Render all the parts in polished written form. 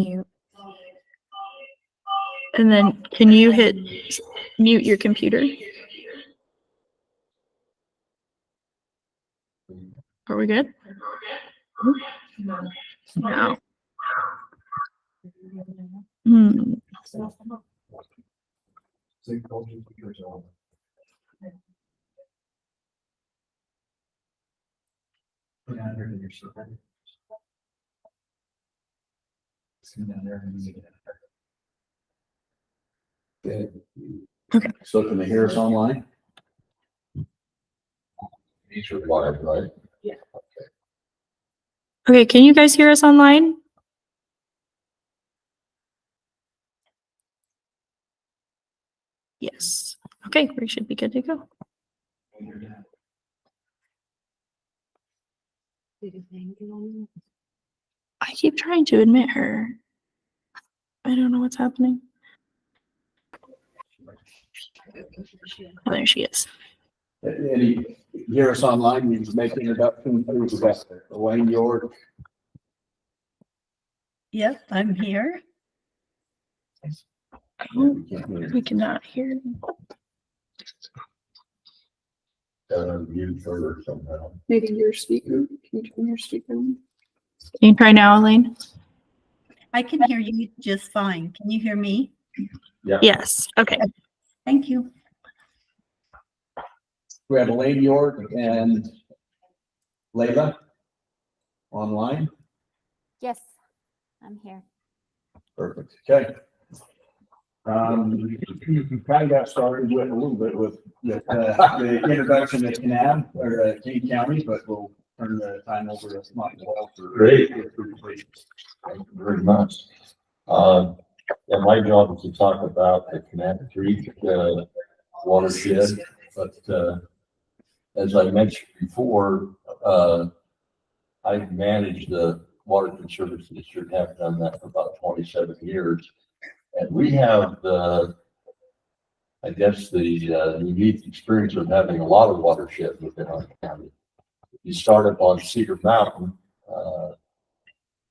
mute. And then can you hit mute your computer? Are we good? No. Okay. So can they hear us online? These are live, right? Yeah. Okay, can you guys hear us online? Yes. Okay, we should be good to go. I keep trying to admit her. I don't know what's happening. Oh, there she is. Any hear us online? You make the introduction. Who's the best? Elaine York. Yep, I'm here. Oh, we cannot hear. Mute her somehow. Maybe your speaker. Can you turn your speaker on? Can you try now, Elaine? I can hear you just fine. Can you hear me? Yeah. Yes. Okay. Thank you. We have Elaine York and Layla online. Yes, I'm here. Perfect. Okay. You kind of got started with a little bit with the introduction of Kanab or Kane County, but we'll turn the time over to Michael. Great. Thank you very much. And my job is to talk about the Kanab Creek watershed, but as I mentioned before, I've managed the Water Conservancy district, have done that for about 27 years. And we have I guess the unique experience of having a lot of watersheds within our county. If you start up on Cedar Mountain,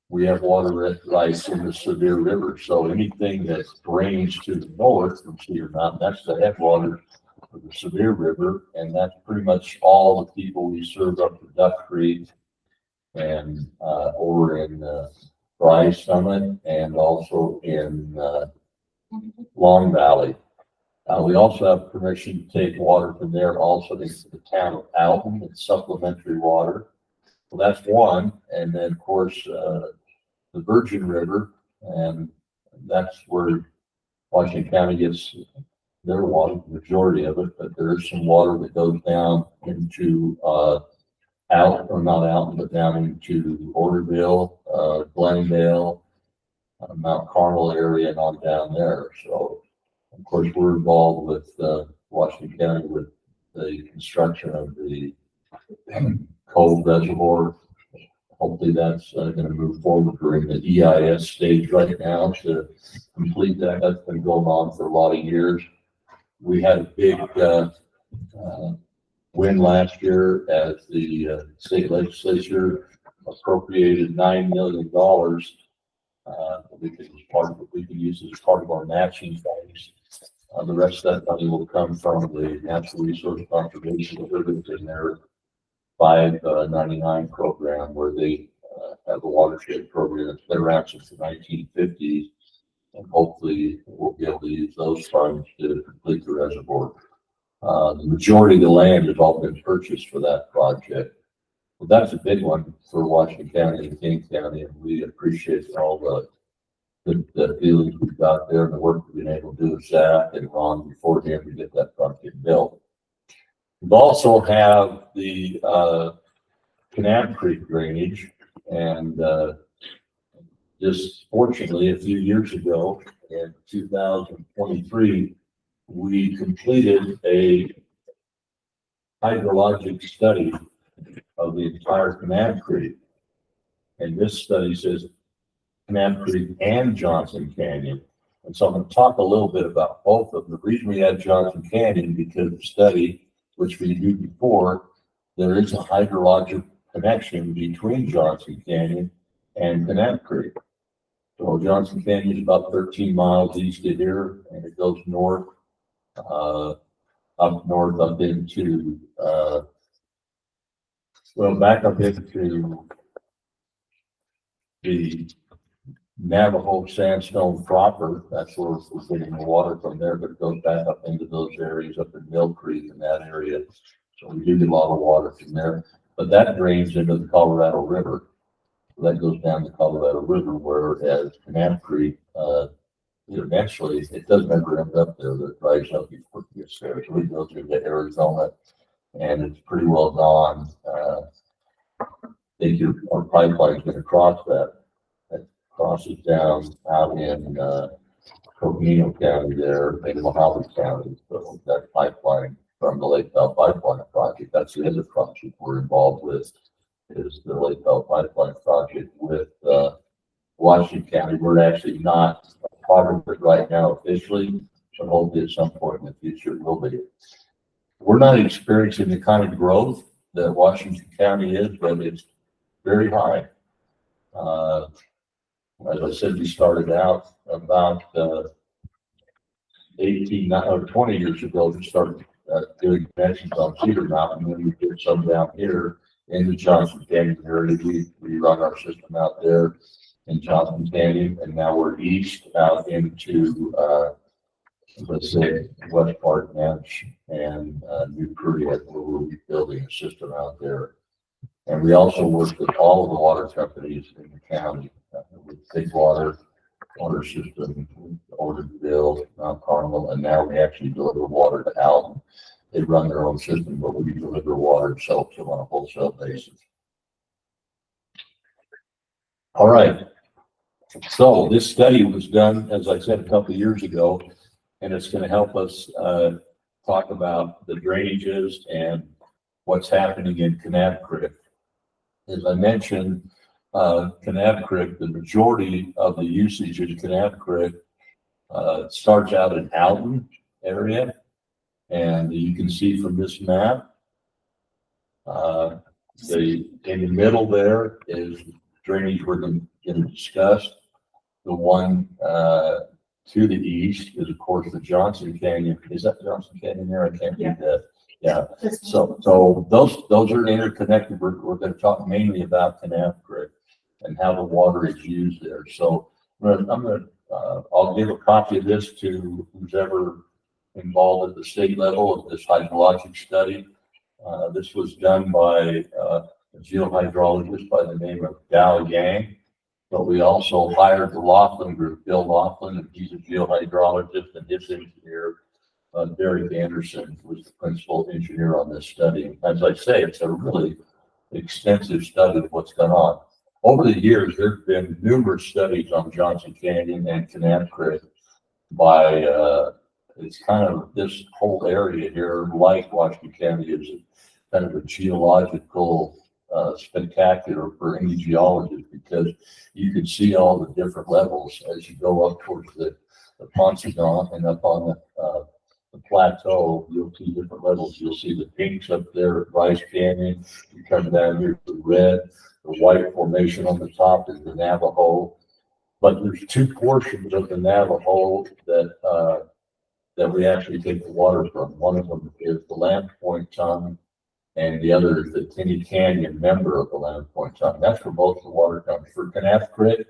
we have water rights in the Sevier River. So anything that drains to the north from Cedar Mountain, that's the headwaters of the Sevier River. And that's pretty much all the people we serve up to Duck Creek and over in Bryce Summit and also in Long Valley. We also have permission to take water from there also into the town of Alton. It's supplementary water. Well, that's one. And then, of course, the Virgin River, and that's where Washington County gets their water, the majority of it, but there is some water that goes down into not Alton, but down into Orderville, Glendale, Mount Carmel area and on down there. So, of course, we're involved with Washington County with the construction of the Cove Reservoir. Hopefully that's going to move forward. We're in the EIS stage right now to complete that. That's been going on for a lot of years. We had a big win last year as the state legislature appropriated $9 million. We can use as part of our matching funds. The rest of that money will come from the Natural Resource Conservation Service in their 599 program, where they have a watershed program that's been around since the 1950s, and hopefully we'll be able to use those funds to complete the reservoir. The majority of the land has all been purchased for that project. Well, that's a big one for Washington County and Kane County, and we appreciate all the feelings we've got there and the work we've been able to do with Zach and Ron before him to get that project built. We also have the Kanab Creek drainage, and just fortunately a few years ago in 2023, we completed a hydrologic study of the entire Kanab Creek. And this study says Kanab Creek and Johnson Canyon. And so I'm going to talk a little bit about both of them. The reason we had Johnson Canyon, because the study, which we did before, there is a hydrologic connection between Johnson Canyon and Kanab Creek. So Johnson Canyon is about 13 miles east of here, and it goes north, up north, up into, back up into the Navajo sandstone proper. That's where we're getting the water from there, but it goes back up into those areas up in Mill Creek in that area. So we do get a lot of water from there, but that drains into the Colorado River. That goes down the Colorado River, whereas Kanab Creek, eventually it doesn't ever end up there. It dries up before it gets there. So we go through to Arizona, and it's pretty well gone. Think our pipeline's going to cross that. That crosses down out in Coconino County there, in Mojave County. So that pipeline from the Lake Bell Pipeline Project, that's the other project we're involved with, is the Lake Bell Pipeline Project with Washington County. We're actually not a part of it right now officially, but hopefully at some point in the future it will be. We're not experiencing the kind of growth that Washington County is, but it's very high. As I said, we started out about 18 or 20 years ago to start doing connections on Cedar Mountain, and then we did some down here in the Johnson Canyon area. We run our system out there in Johnson Canyon, and now we're east out into let's say West Park Ranch and New Korea, where we'll be building a system out there. And we also work with all of the water companies in the county, with Big Water System, Orderville, Mount Carmel, and now we actually deliver water to Alton. They run their own system, but we deliver water and sell to them on a wholesale basis. All right. So this study was done, as I said, a couple of years ago, and it's going to help us talk about the drainages and what's happening in Kanab Creek. As I mentioned, Kanab Creek, the majority of the usage in Kanab Creek starts out in Alton area, and you can see from this map, in the middle there is drainage we're going to discuss. The one to the east is, of course, the Johnson Canyon. Is that Johnson Canyon there? I can't read that. Yeah. So those are interconnected. We're going to talk mainly about Kanab Creek and how the water is used there. So I'll give a copy of this to who's ever involved at the state level of this hydrologic study. This was done by a geohydrologist by the name of Dao Yang, but we also hired the Laughlin Group, Bill Laughlin, and he's a geohydrologist, and his engineer, Derek Anderson, was the principal engineer on this study. As I say, it's a really extensive study of what's going on. Over the years, there have been numerous studies on Johnson Canyon and Kanab Creek by, it's kind of this whole area here, like Washington County, is kind of a geological spectacular for any geologist, because you can see all the different levels as you go up towards the Poncegon and up on the plateau. You'll see different levels. You'll see the pinks up there at Rice Canyon. You come down here to the red, the white formation on the top is the Navajo. But there's two portions of the Navajo that we actually take the water from. One of them is the Lamp Point Tongue, and the other is the Tinny Canyon member of the Lamp Point Tongue. That's where most of the water comes. For Kanab Creek,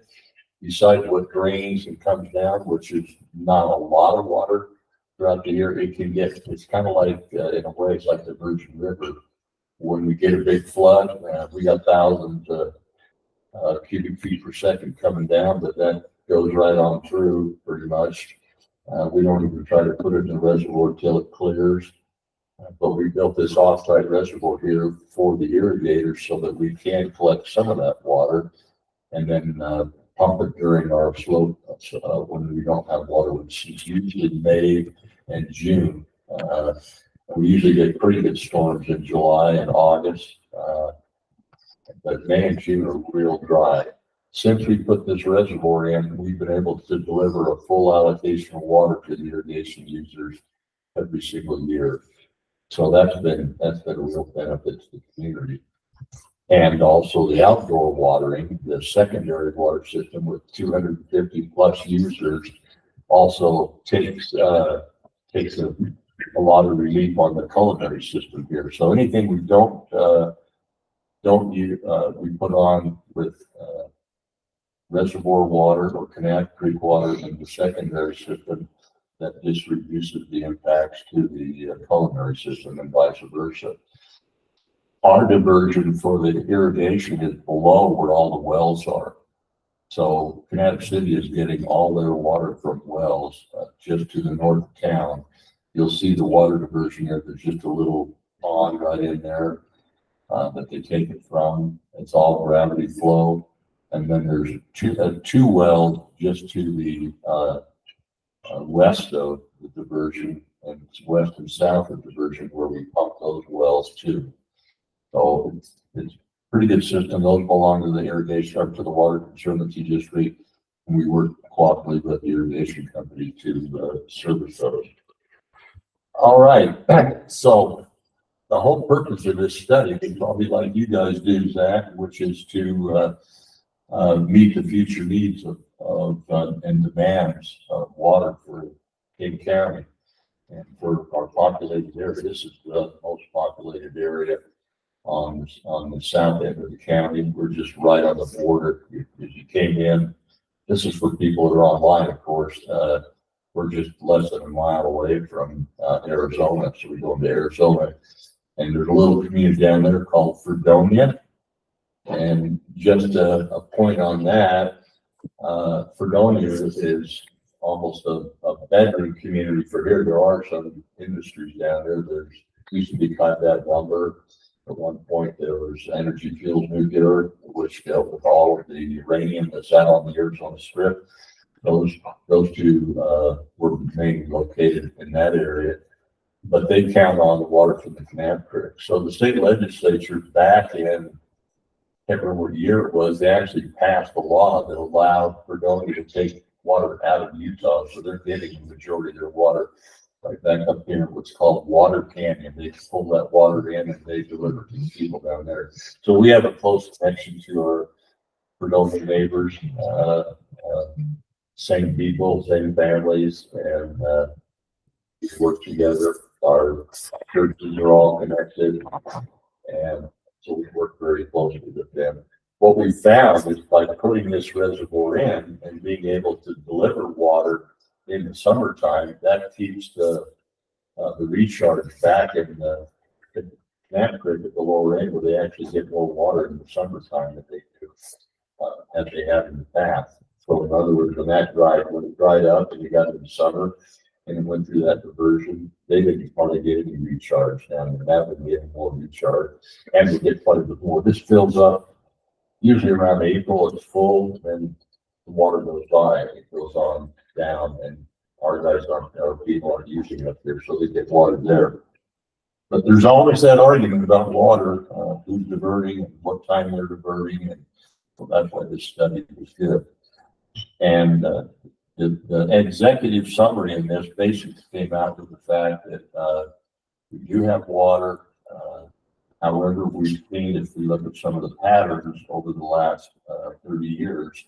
besides what drains and comes down, which is not a lot of water throughout the year, it's kind of like, in a way, it's like the Virgin River. When we get a big flood, we got thousands of cubic feet per second coming down, but that goes right on through pretty much. We don't even try to put it in the reservoir till it clears. But we built this off-site reservoir here for the irrigators so that we can collect some of that water and then pump it during our slow when we don't have water, which is usually May and June. We usually get pretty good storms in July and August, but May and June are real dry. Since we put this reservoir in, we've been able to deliver a full allocation of water to the irrigation users every single year. So that's been a real benefit to the community. And also the outdoor watering, the secondary water system with 250 plus users also takes a lot of relief on the culinary system here. So anything we don't use, we put on with reservoir water or Kanab Creek water in the secondary system, that just reduces the impacts to the culinary system and vice versa. Our diversion for the irrigation is below where all the wells are. So Kanab City is getting all their water from wells just to the north of town. You'll see the water diversion there. There's just a little pond right in there that they take it from. It's all gravity flow. And then there's two wells just to the west of the diversion, and west and south of diversion where we pump those wells to. So it's a pretty good system. Those belong to the irrigation or to the Water Conservancy district, and we work cooperatively with the irrigation company to service those. All right, so the whole purpose of this study is probably like you guys do, Zach, which is to meet the future needs of and demands of water for Kane County and for our populated area. This is the most populated area on the south end of the county. We're just right on the border. As you came in, this is for people that are online, of course. We're just less than a mile away from Arizona, so we go into Arizona, and there's a little community down there called Fredonia. And just a point on that, Fredonia is almost a bedroom community for here. There are some industries down there. There used to be Kanab lumber. At one point, there was Energy Fuels Nuclear, which dealt with all of the uranium that's out on the Arizona Strip. Those two were mainly located in that area, but they count on the water from the Kanab Creek. So the state legislature back in, I can't remember what year it was, they actually passed a law that allowed Fredonia to take water out of Utah. So they're getting the majority of their water right back up here in what's called Water Canyon. They pull that water in and they deliver it to the people down there. So we have a close connection to our Fredonia neighbors, same people, same families, and we work together. Our churches are all connected, and so we work very closely with them. What we found is by putting this reservoir in and being able to deliver water in the summertime, that keeps the recharge back in the Kanab Creek at the lower end, where they actually get more water in the summertime than they do as they have in the past. So in other words, when it dried up and you got into summer and it went through that diversion, they didn't hardly get any recharge down, and that would get more recharge and we get quite a bit more. This fills up usually around April. It's full, and then the water goes by, it goes on down, and our people aren't using it up there, so they get water there. But there's always that argument about water, who's diverting and what time they're diverting, and so that's why this study was good. And the executive summary in this basically came out with the fact that we do have water. However, we've seen, if we look at some of the patterns over the last 30 years,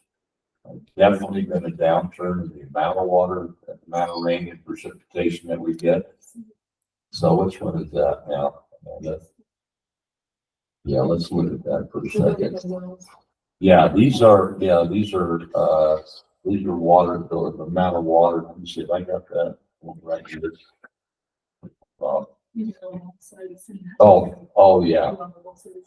definitely been a downturn in the amount of water, the amount of rain and precipitation that we get. So which one is that now? Yeah, let's look at that for a second. These are water, the amount of water. Let me see if I got that one right here.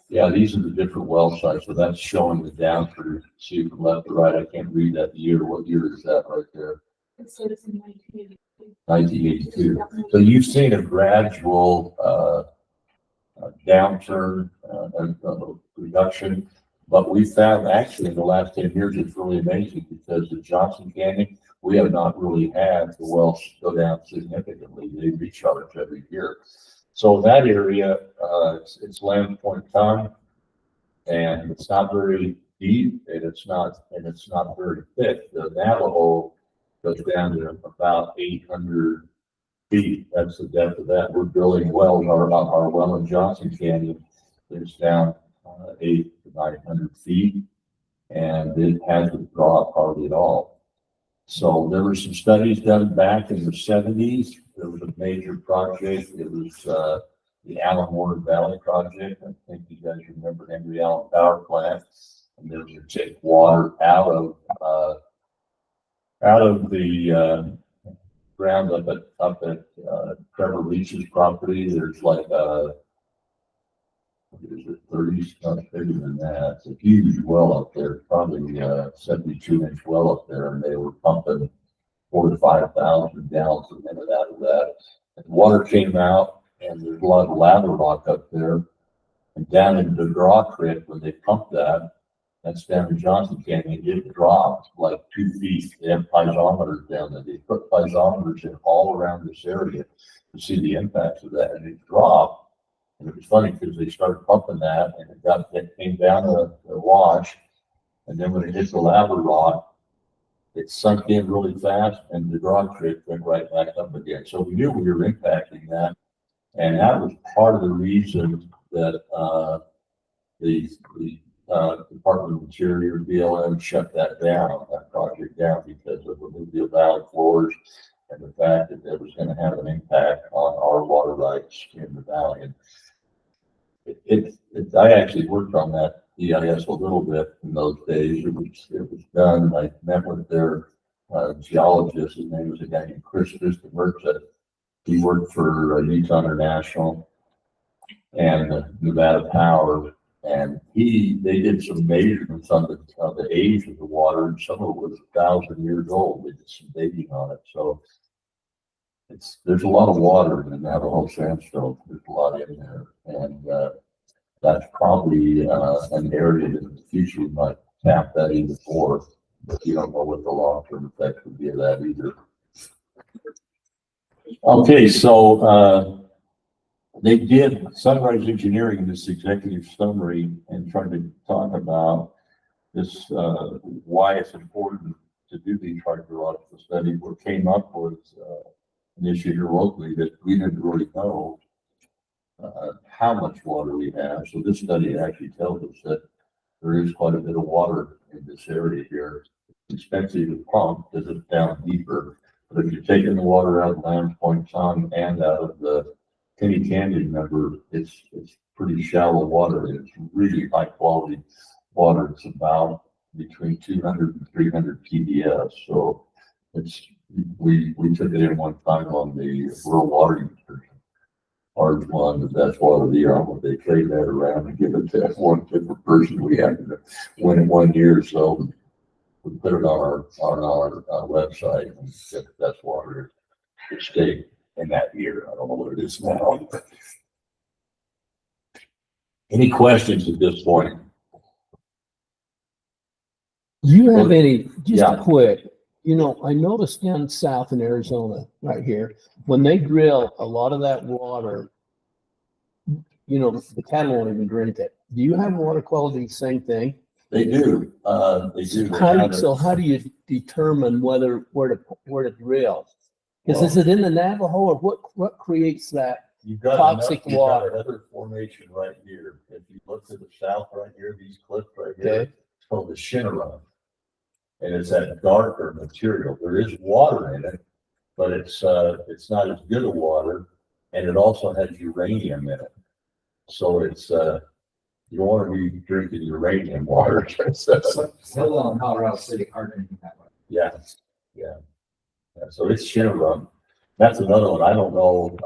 Yeah, these are the different well sites. So that's showing the downturn. See from left to right. I can't read that year. What year is that right there? 1982. So you've seen a gradual downturn and reduction. But we found actually in the last 10 years, it's really amazing because the Johnson Canyon, we have not really had the wells go down significantly. They recharge every year. So in that area, it's Lamb Point Tongue, and it's not very deep, and it's not very thick. The Navajo goes down to about 800 feet. That's the depth of that. We're drilling wells. Our well in Johnson Canyon is down 800 to 900 feet, and it hasn't dropped hardly at all. So there were some studies done back in the 70s. There was a major project. It was the Allen Water Valley project. I think you guys remember Henry Allen Power Plant. And there was to take water out of the ground up at Trevor Leach's property. There's like what is it, 30, not bigger than that. It's a huge well up there, probably 72-inch well up there, and they were pumping 4,000 to 5,000 gallons a minute out of that. And water came out, and there's a lot of lava rock up there. And down in the Draw Creek, when they pumped that, that's down in Johnson Canyon, it dropped like 2 feet. They have piezometers down there. They put piezometers in all around this area to see the impacts of that, and it dropped. And it was funny because they started pumping that, and it came down the wash, and then when it hit the lava rock, it sunk in really fast, and the Draw Creek went right back up again. So we knew we were impacting that, and that was part of the reason that the Department of Interior, BLM, shut that project down, because of the alluvial valley floors and the fact that it was going to have an impact on our water rights in the valley. And I actually worked on that EIS a little bit in those days. It was done. I met with their geologist. His name was a guy named Chris Merchant. He worked for Utah International and Nevada Power, and they did some measurements on the age of the water, and some of it was 1,000 years old. They did some dating on it, so there's a lot of water in the Navajo sandstone. There's a lot in there, and that's probably an area that in the future we might tap that even more, but you don't know what the long-term effects would be of that either. Okay, so they did Sunrise Engineering in this executive summary and tried to talk about this, why it's important to do these hydrological studies. What came up was an issue here locally that we didn't really know how much water we have. So this study actually tells us that there is quite a bit of water in this area here. It's expensive to pump because it's down deeper. But if you're taking the water out of Lamb's Point Tongue and out of the Kenny Canyon member, it's pretty shallow water. It's really high quality water. It's about between 200 and 300 TDS. So we took it in one time on the rural water excursion. Ours one, the best water of the year. They trade that around and give it to one different person. We had to win it 1 year, so we put it on our website and get the best water in the state in that year. I don't know what it is now. Any questions at this point? Do you have any, just Yeah. a quick, I noticed down south in Arizona, right here, when they drill a lot of that water, the cattle won't even drink it. Do you have water quality, same thing? They do. They do. How do you determine where to drill? Because is it in the Navajo, or what creates that? You've got toxic water? You've got another formation right here. If you look to the south right here, these cliffs right here, Okay. it's called the Shinneron. And it's that darker material. There is water in it, but it's not as good a water, and it also has uranium in it. So it's you don't want to be drinking uranium water. Still on Colorado City, hardening that way. Yeah. So it's Shinneron. That's another one. I don't know.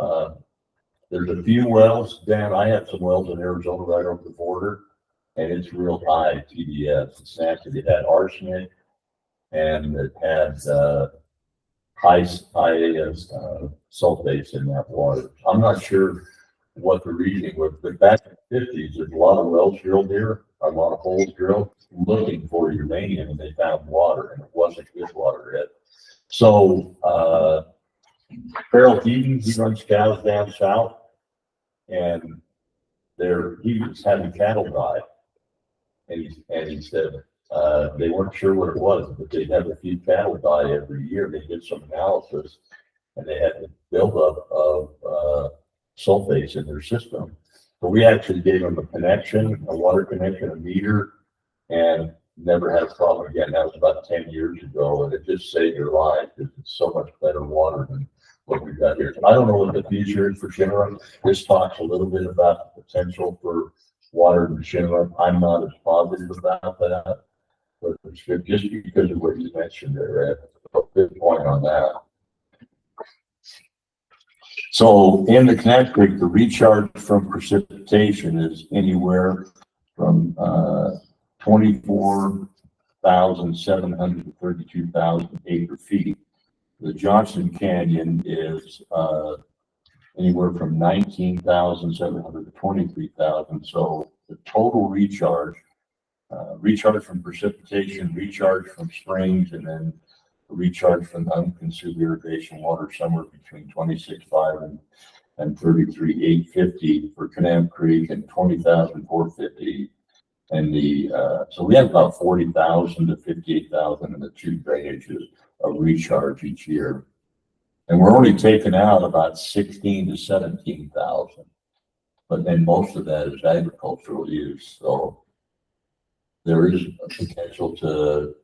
There's a few wells down. I have some wells in Arizona right over the border, and it's real high TDS. It's nasty. It had arsenic, and it had high sulfates in that water. I'm not sure what the reasoning was, but back in the 50s, there's a lot of wells drilled here, a lot of holes drilled, looking for uranium, and they found water, and it wasn't good water yet. So Farrell Keaton, he runs cows down south, and he was having cattle die, and he said they weren't sure what it was, but they'd have a few cattle die every year. They did some analysis, and they had a buildup of sulfates in their system. So we actually gave them a connection, a water connection, a meter, and never had a problem again. That was about 10 years ago, and it just saved their life because it's so much better water than what we've got here. I don't know what the future is for Shinnecock. This talks a little bit about the potential for water in Shinnecock. I'm not as positive about that, but it's good just because of what you mentioned there, Ed. A good point on that. So in the Kanab Creek, the recharge from precipitation is anywhere from 24,732,000 acre feet. The Johnson Canyon is anywhere from 19,700 to 23,000. So the total recharge from precipitation, recharge from springs, and then recharge from unconsumed irrigation water somewhere between 26,500 and 33,850 for Kanab Creek and 20,450. And so we have about 40,000 to 58,000 in the two drainages of recharge each year. And we're only taking out about 16 to 17,000, but then most of that is agricultural use. So there is a potential to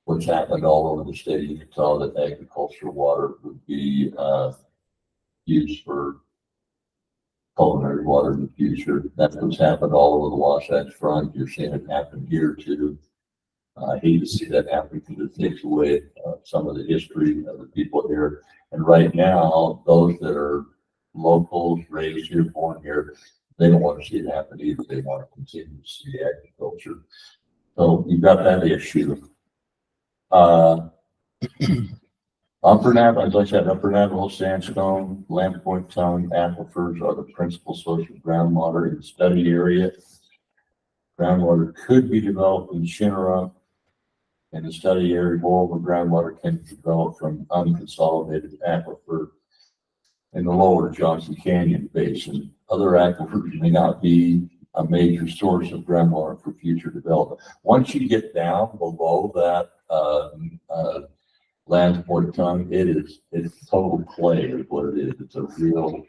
what's happened all over the state of Utah, that agricultural water would be used for culinary water in the future. That's what's happened all over the Wasatch Front. You're seeing it happen here too. I hate to see that happen because it takes away some of the history of the people here. And right now, those that are locals, raised here, born here, they don't want to see it happen either. They want to continue to see agriculture. So you've got that issue. Upper Navajo, as I said, Upper Navajo sandstone, Lamp Point tongue, aquifers are the principal source of groundwater in the study area. Groundwater could be developed in Shinnecock. In the study area, moreover, groundwater can be developed from unconsolidated aquifer in the lower Johnson Canyon Basin. Other aquifers may not be a major source of groundwater for future development. Once you get down below that Lamp Point tongue, it's total clay is what it is. It's a real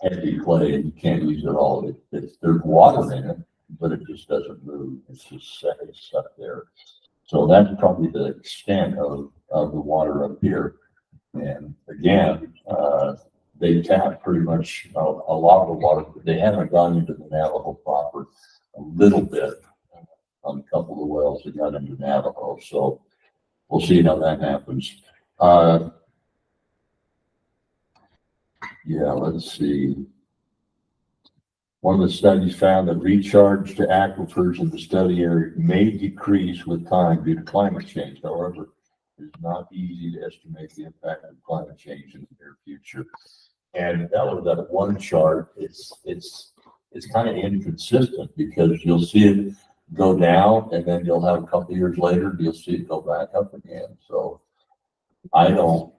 heavy clay, and you can't use it all. There's water in it, but it just doesn't move. It's just stuck there. So that's probably the extent of the water up here. And again, they tap pretty much a lot of the water, but they haven't gone into the Navajo proper. A little bit on a couple of the wells that got into Navajo. So we'll see how that happens. Yeah, let's see. One of the studies found that recharge to aquifers in the study area may decrease with time due to climate change. However, it's not easy to estimate the impact of climate change in the near future. And that was that one chart. It's kind of inconsistent because you'll see it go down, and then you'll have a couple of years later, you'll see it go back up again. So I don't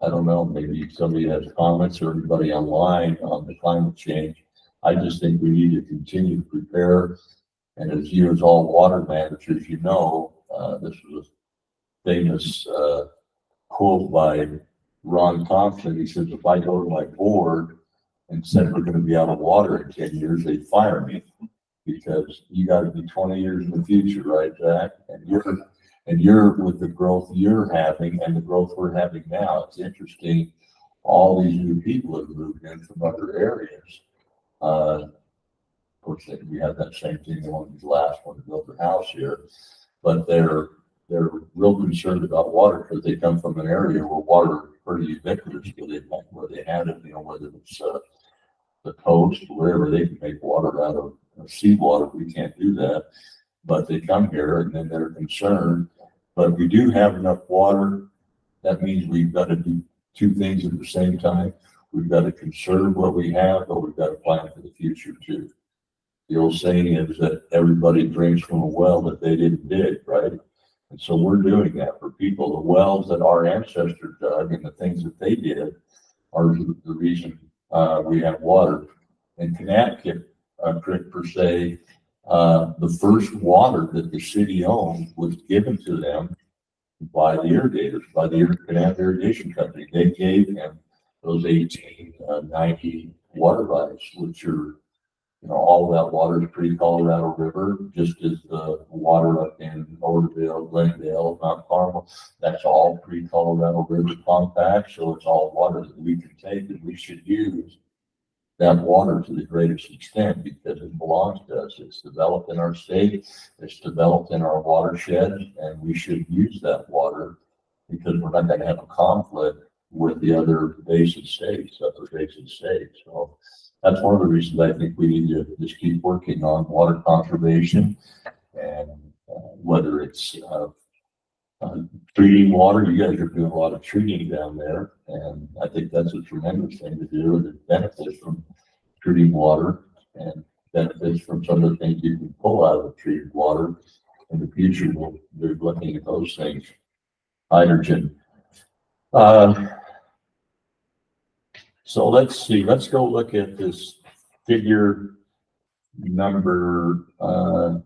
know, maybe somebody has comments or anybody online on the climate change. I just think we need to continue to prepare. And as you, as all water managers, you know, this was a famous quote by Ron Thompson. He says, if I go to my board and said we're going to be out of water in 10 years, they'd fire me, because you got to be 20 years in the future, right, Zach? And you're with the growth you're having and the growth we're having now. It's interesting. All these new people have moved in from other areas. Of course, we have that same thing. They want to be the last one to build their house here, but they're real concerned about water because they come from an area where water is pretty ubiquitous, where they had it, you know, whether it's the coast, wherever they can make water out of seawater. We can't do that, but they come here and then they're concerned. But if we do have enough water, that means we've got to do two things at the same time. We've got to conserve what we have, but we've got to plan for the future too. The old saying is that everybody drinks from a well that they didn't dig, right? And so we're doing that for people. The wells that our ancestors dug and the things that they did are the reason we have water. And Kanab Creek, per se, the first water that the city owned was given to them by the irrigators, by the Kanab Irrigation Company. They gave him those 1890 water rights, which are, all that water is pre-Colorado River, just as the water up in Oroville, Glendale, Mount Carmel, that's all pre-Colorado River compact. So it's all water that we can take, and we should use that water to the greatest extent because it belongs to us. It's developed in our state, it's developed in our watershed, and we should use that water because we're not going to have a conflict with the other basin states, So that's one of the reasons I think we need to just keep working on water conservation, and whether it's treating water. You guys are doing a lot of treating down there, and I think that's a tremendous thing to do, and it benefits from treating water and benefits from some of the things you can pull out of the treated water. In the future, we'll be looking at those things. Hydrogen. So let's see, let's go look at this figure number, the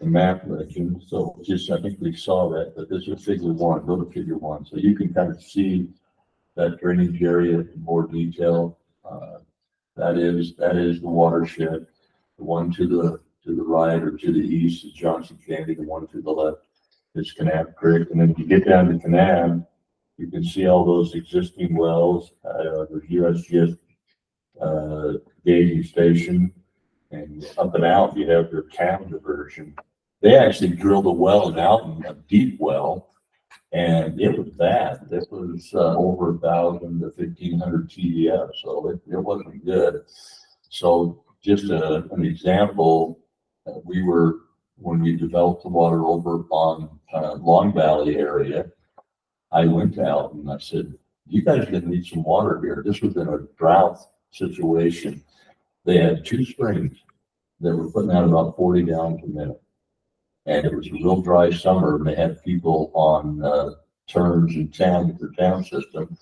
map legend. So just, I think we saw that, but this is figure one. Go to figure one. So you can kind of see that drainage area in more detail. That is the watershed. The one to the right or to the east is Johnson County. The one to the left is Kanab Creek. And then if you get down to Kanab, you can see all those existing wells. The USGS gauging station, and up and out you have their town diversion. They actually drilled a well in Alton, a deep well, and it was bad. It was over 1,000 to 1,500 TDF, so it wasn't good. So just an example, when we developed the water over on Long Valley area, I went to Alton and I said, you guys are going to need some water here. This was in a drought situation. They had two springs that were putting out about 40 gallons a minute. And it was a real dry summer, and they had people on terms in town with their town system.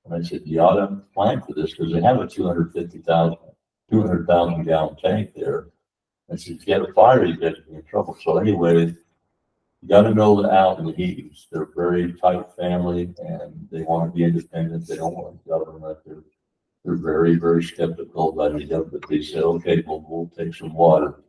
And I said, you ought to plan for this because they have a 200,000 gallon tank there. I said, if you have a fire, you get in trouble. So anyway, you got to know the Al and the Heaves. They're a very tight family, and they want to be independent. They don't want government. They're very, very skeptical about the government. They said, okay, we'll take some water.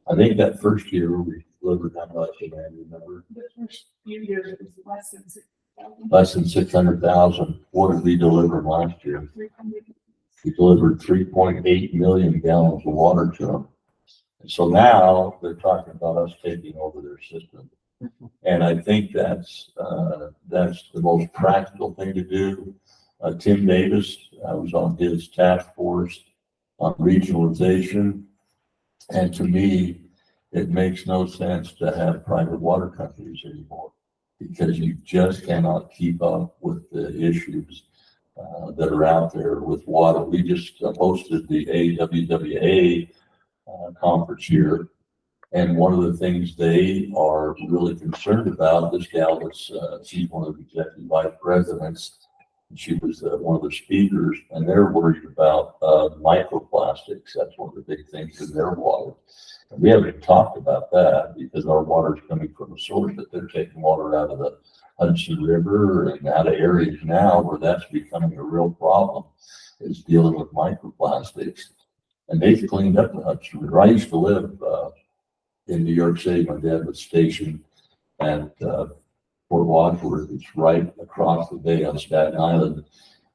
I think that first year we delivered how much, and I remember. The first few years it was less than 6,000. Less than 600,000. What did we deliver last year? 300. We delivered 3.8 million gallons of water to them. And so now they're talking about us taking over their system. And I think that's the most practical thing to do. Tim Davis was on his task force on regionalization. And to me, it makes no sense to have private water companies anymore because you just cannot keep up with the issues that are out there with water. We just hosted the AWWA conference here. And one of the things they are really concerned about, this gal was, she's one of the executive vice presidents. She was one of the speakers, and they're worried about microplastics. That's one of the big things in their water. And we haven't talked about that because our water is coming from a source that they're taking water out of the Hudson River and out of areas now where that's becoming a real problem, is dealing with microplastics. And they've cleaned up the Hudson River. I used to live in New York City. My dad was stationed at Fort Wadsworth. It's right across the bay on Staten Island,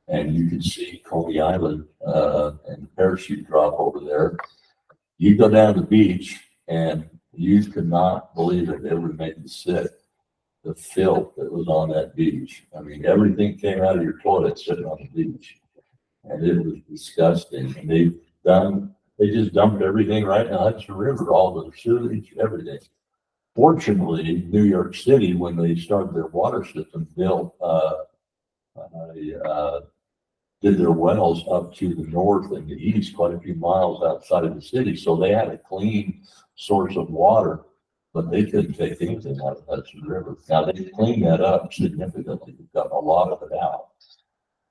and you can see Coney Island and parachute drop over there. You go down the beach, and you could not believe it. It would make you sick. The filth that was on that beach. I mean, everything came out of your toilet sitting on the beach, and it was disgusting. And they just dumped everything right in the Hudson River, all the sewage, everything. Fortunately, New York City, when they started their water system, did their wells up to the north and the east, quite a few miles outside of the city. So they had a clean source of water, but they couldn't take anything out of the Hudson River. Now they cleaned that up significantly. They've got a lot of it out.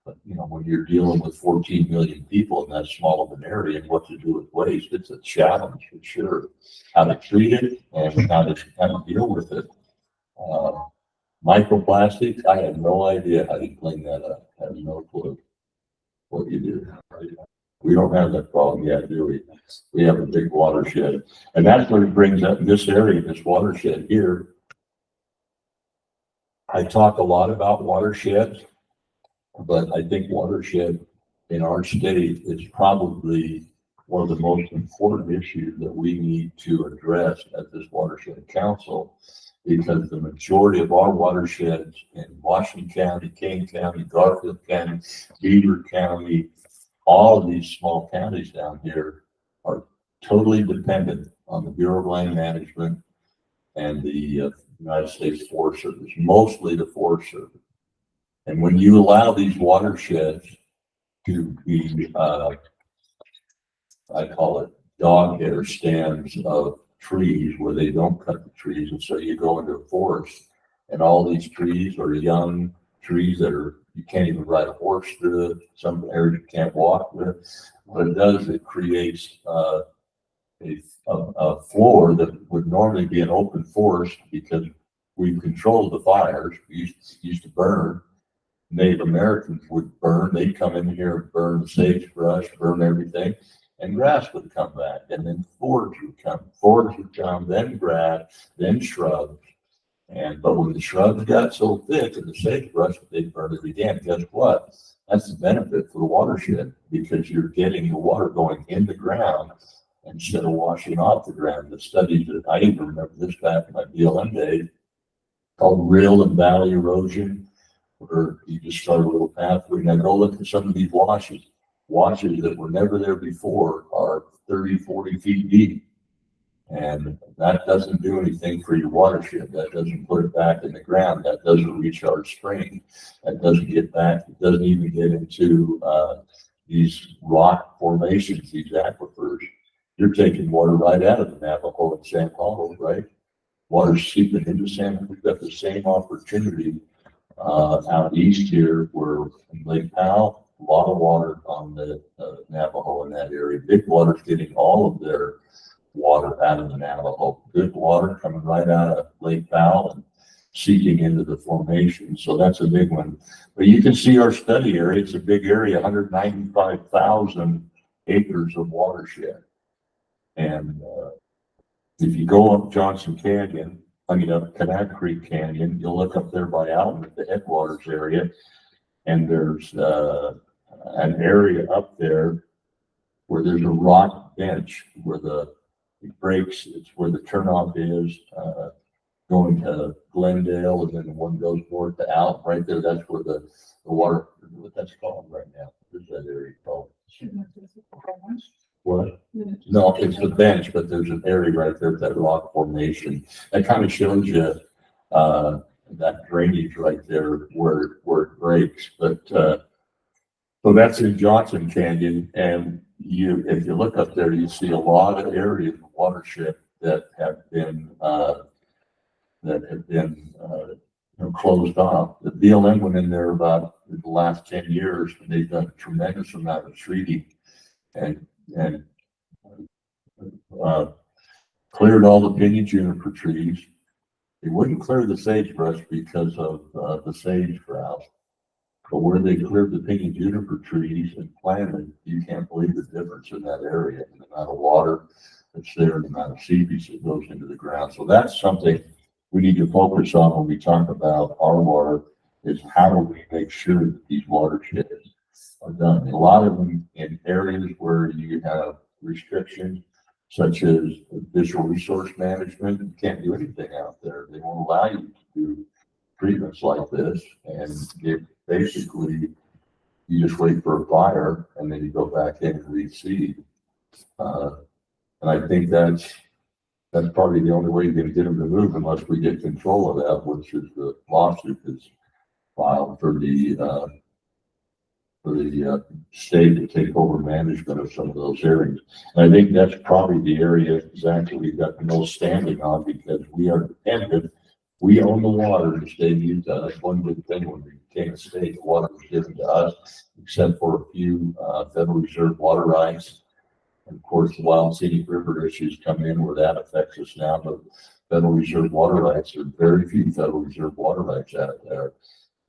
But when you're dealing with 14 million people in that small of an area and what to do with waste, it's a challenge for sure. How to treat it and how to deal with it. Microplastics, I have no idea how you clean that up. I have no clue what you do. We don't have that problem yet, do we? We have a big watershed. And that's what it brings up in this area, this watershed here. I talk a lot about watersheds, but I think watershed in our state is probably one of the most important issues that we need to address at this watershed council, because the majority of our watersheds in Washington County, Kane County, Garfield County, Beaver County, all of these small counties down here are totally dependent on the Bureau of Land Management and the United States Forest Service, mostly the Forest Service. And when you allow these watersheds to be, I call it dog hair stands of trees where they don't cut the trees, and so you go into a forest and all these trees are young trees that are, you can't even ride a horse through, some areas you can't walk with. What it does, it creates a floor that would normally be an open forest, because we've controlled the fires. We used to burn. Native Americans would burn. They'd come in here, burn sagebrush, burn everything, and grass would come back, and then forage would come, then grass, then shrubs. But when the shrubs got so thick and the sagebrush, they'd burn it again. Guess what? That's the benefit for the watershed, because you're getting the water going in the ground instead of washing off the ground. The studies that I even remember this back in my BLM days, called rill and valley erosion, where you just start a little pathway. Now go look at some of these washes that were never there before are 30, 40 feet deep. And that doesn't do anything for your watershed. That doesn't put it back in the ground. That doesn't recharge spring. That doesn't get back. It doesn't even get into these rock formations, these aquifers. You're taking water right out of the Navajo and San Paulo, right? Water's seeping into San. We've got the same opportunity out east here, where in Lake Powell, a lot of water on the Navajo in that area. Big Water's getting all of their water out of the Navajo. Good water coming right out of Lake Powell and seeping into the formation. So that's a big one. But you can see our study area. It's a big area, 195,000 acres of watershed. And if you go up Johnson Canyon, up Kanab Creek Canyon, you'll look up there by Alton at the headwaters area, and there's an area up there where there's a rock bench where it breaks. It's where the turnoff is going to Glendale, and then the one goes north to Alton. Right there, that's where the water, what that's called right now. What's that area called? What? No, it's the bench, but there's an area right there, that rock formation. That kind of shows you that drainage right there where it breaks. But so that's in Johnson Canyon, and if you look up there, you see a lot of areas of watershed that have been closed off. The BLM went in there about the last 10 years, and they've done a tremendous amount of treating and cleared all the pinyon juniper trees. They wouldn't clear the sagebrush because of the sage grouse, but where they cleared the pinyon juniper trees and planted, you can't believe the difference in that area, and the amount of water that's there, and the amount of seepage that goes into the ground. So that's something we need to focus on when we talk about our water, is how do we make sure that these watersheds are done. A lot of them in areas where you have restrictions, such as visual resource management. You can't do anything out there. They won't allow you to do treatments like this, and basically you just wait for a fire and then you go back in and reseed. And I think that's probably the only way you're going to get them to move, unless we get control of that, which is the lawsuit that's filed for the state to take over management of some of those areas. And I think that's probably the area exactly we've got the most standing on, because we are dependent. We own the water in the state of Utah. That's one good thing when we became a state. The water was given to us, except for a few Federal Reserve water rights. And of course, the Wild Scenic River issues come in where that affects us now. But Federal Reserve water rights. There are very few Federal Reserve water rights out there.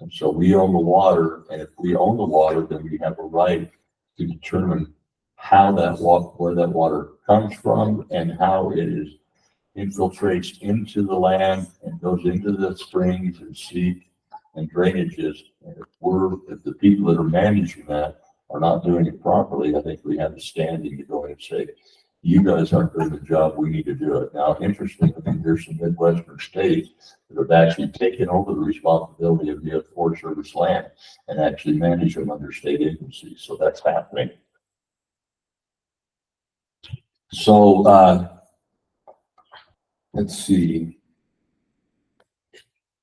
And so we own the water, and if we own the water, then we have a right to determine how that water, where that water comes from, and how it is infiltrates into the land and goes into the springs and seep and drainages. And if the people that are managing that are not doing it properly, I think we have the standing to go in and say, you guys aren't doing the job, we need to do it. Now, interestingly, there's some Midwestern states that have actually taken over the responsibility of the Forest Service land and actually manage them under state agencies. So that's happening. So, let's see.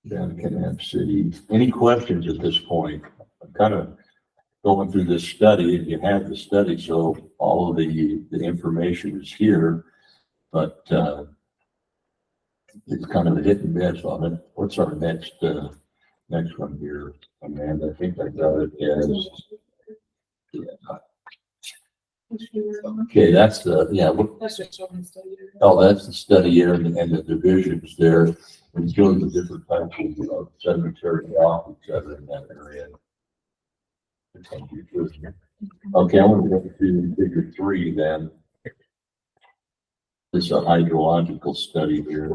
Down Kanab City. Any questions at this point? I'm kind of going through this study, and you have the study, so all of the information is here, but it's kind of a hit and miss on it. What's our next one here, Amanda? I think I got it as. Yeah. Okay, that's the, yeah. That's just showing study. Oh, that's the study area and the divisions there, and shows the different types of sedimentary rock, et cetera, in that area. Okay, I'm going to go to figure 3 then. This is a hydrological study here,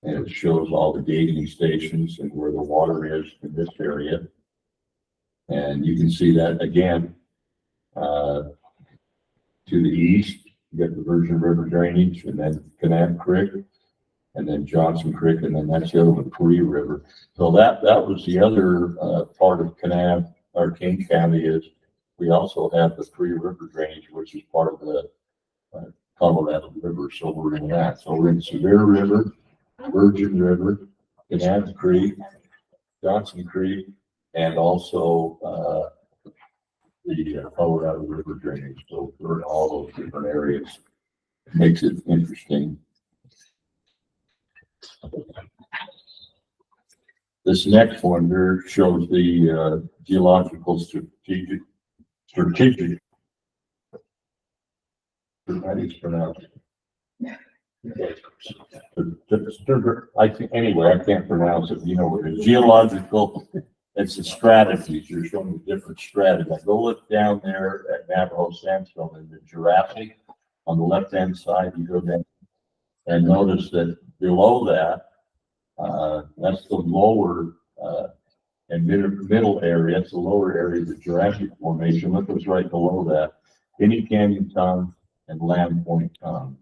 and it shows all the gating stations and where the water is in this area. And you can see that again, to the east, you got the Virgin River drainage, and then Kanab Creek, and then Johnson Creek, and then that's the other one, Puri River. So that was the other part of Kanab, or Kane County, is we also have the Puri River drainage, which is part of the Colorado River. So we're in that. So we're in Severe River, Virgin River, Kanab Creek, Johnson Creek, and also the Colorado River drainage. So we're in all those different areas. It makes it interesting. This next one here shows the geological strategic. How do you pronounce it? I think anyway, I can't pronounce it. You know what it is? Geological. It's the strategies. You're showing the different strategies. Go look down there at Navajo sandstone in the Jurassic. On the left-hand side, you go down and notice that below that, that's the lower and middle area. It's the lower area of the Jurassic Formation. Look what's right below that. Guinea Canyon Tongue and Lamb Point Tongue.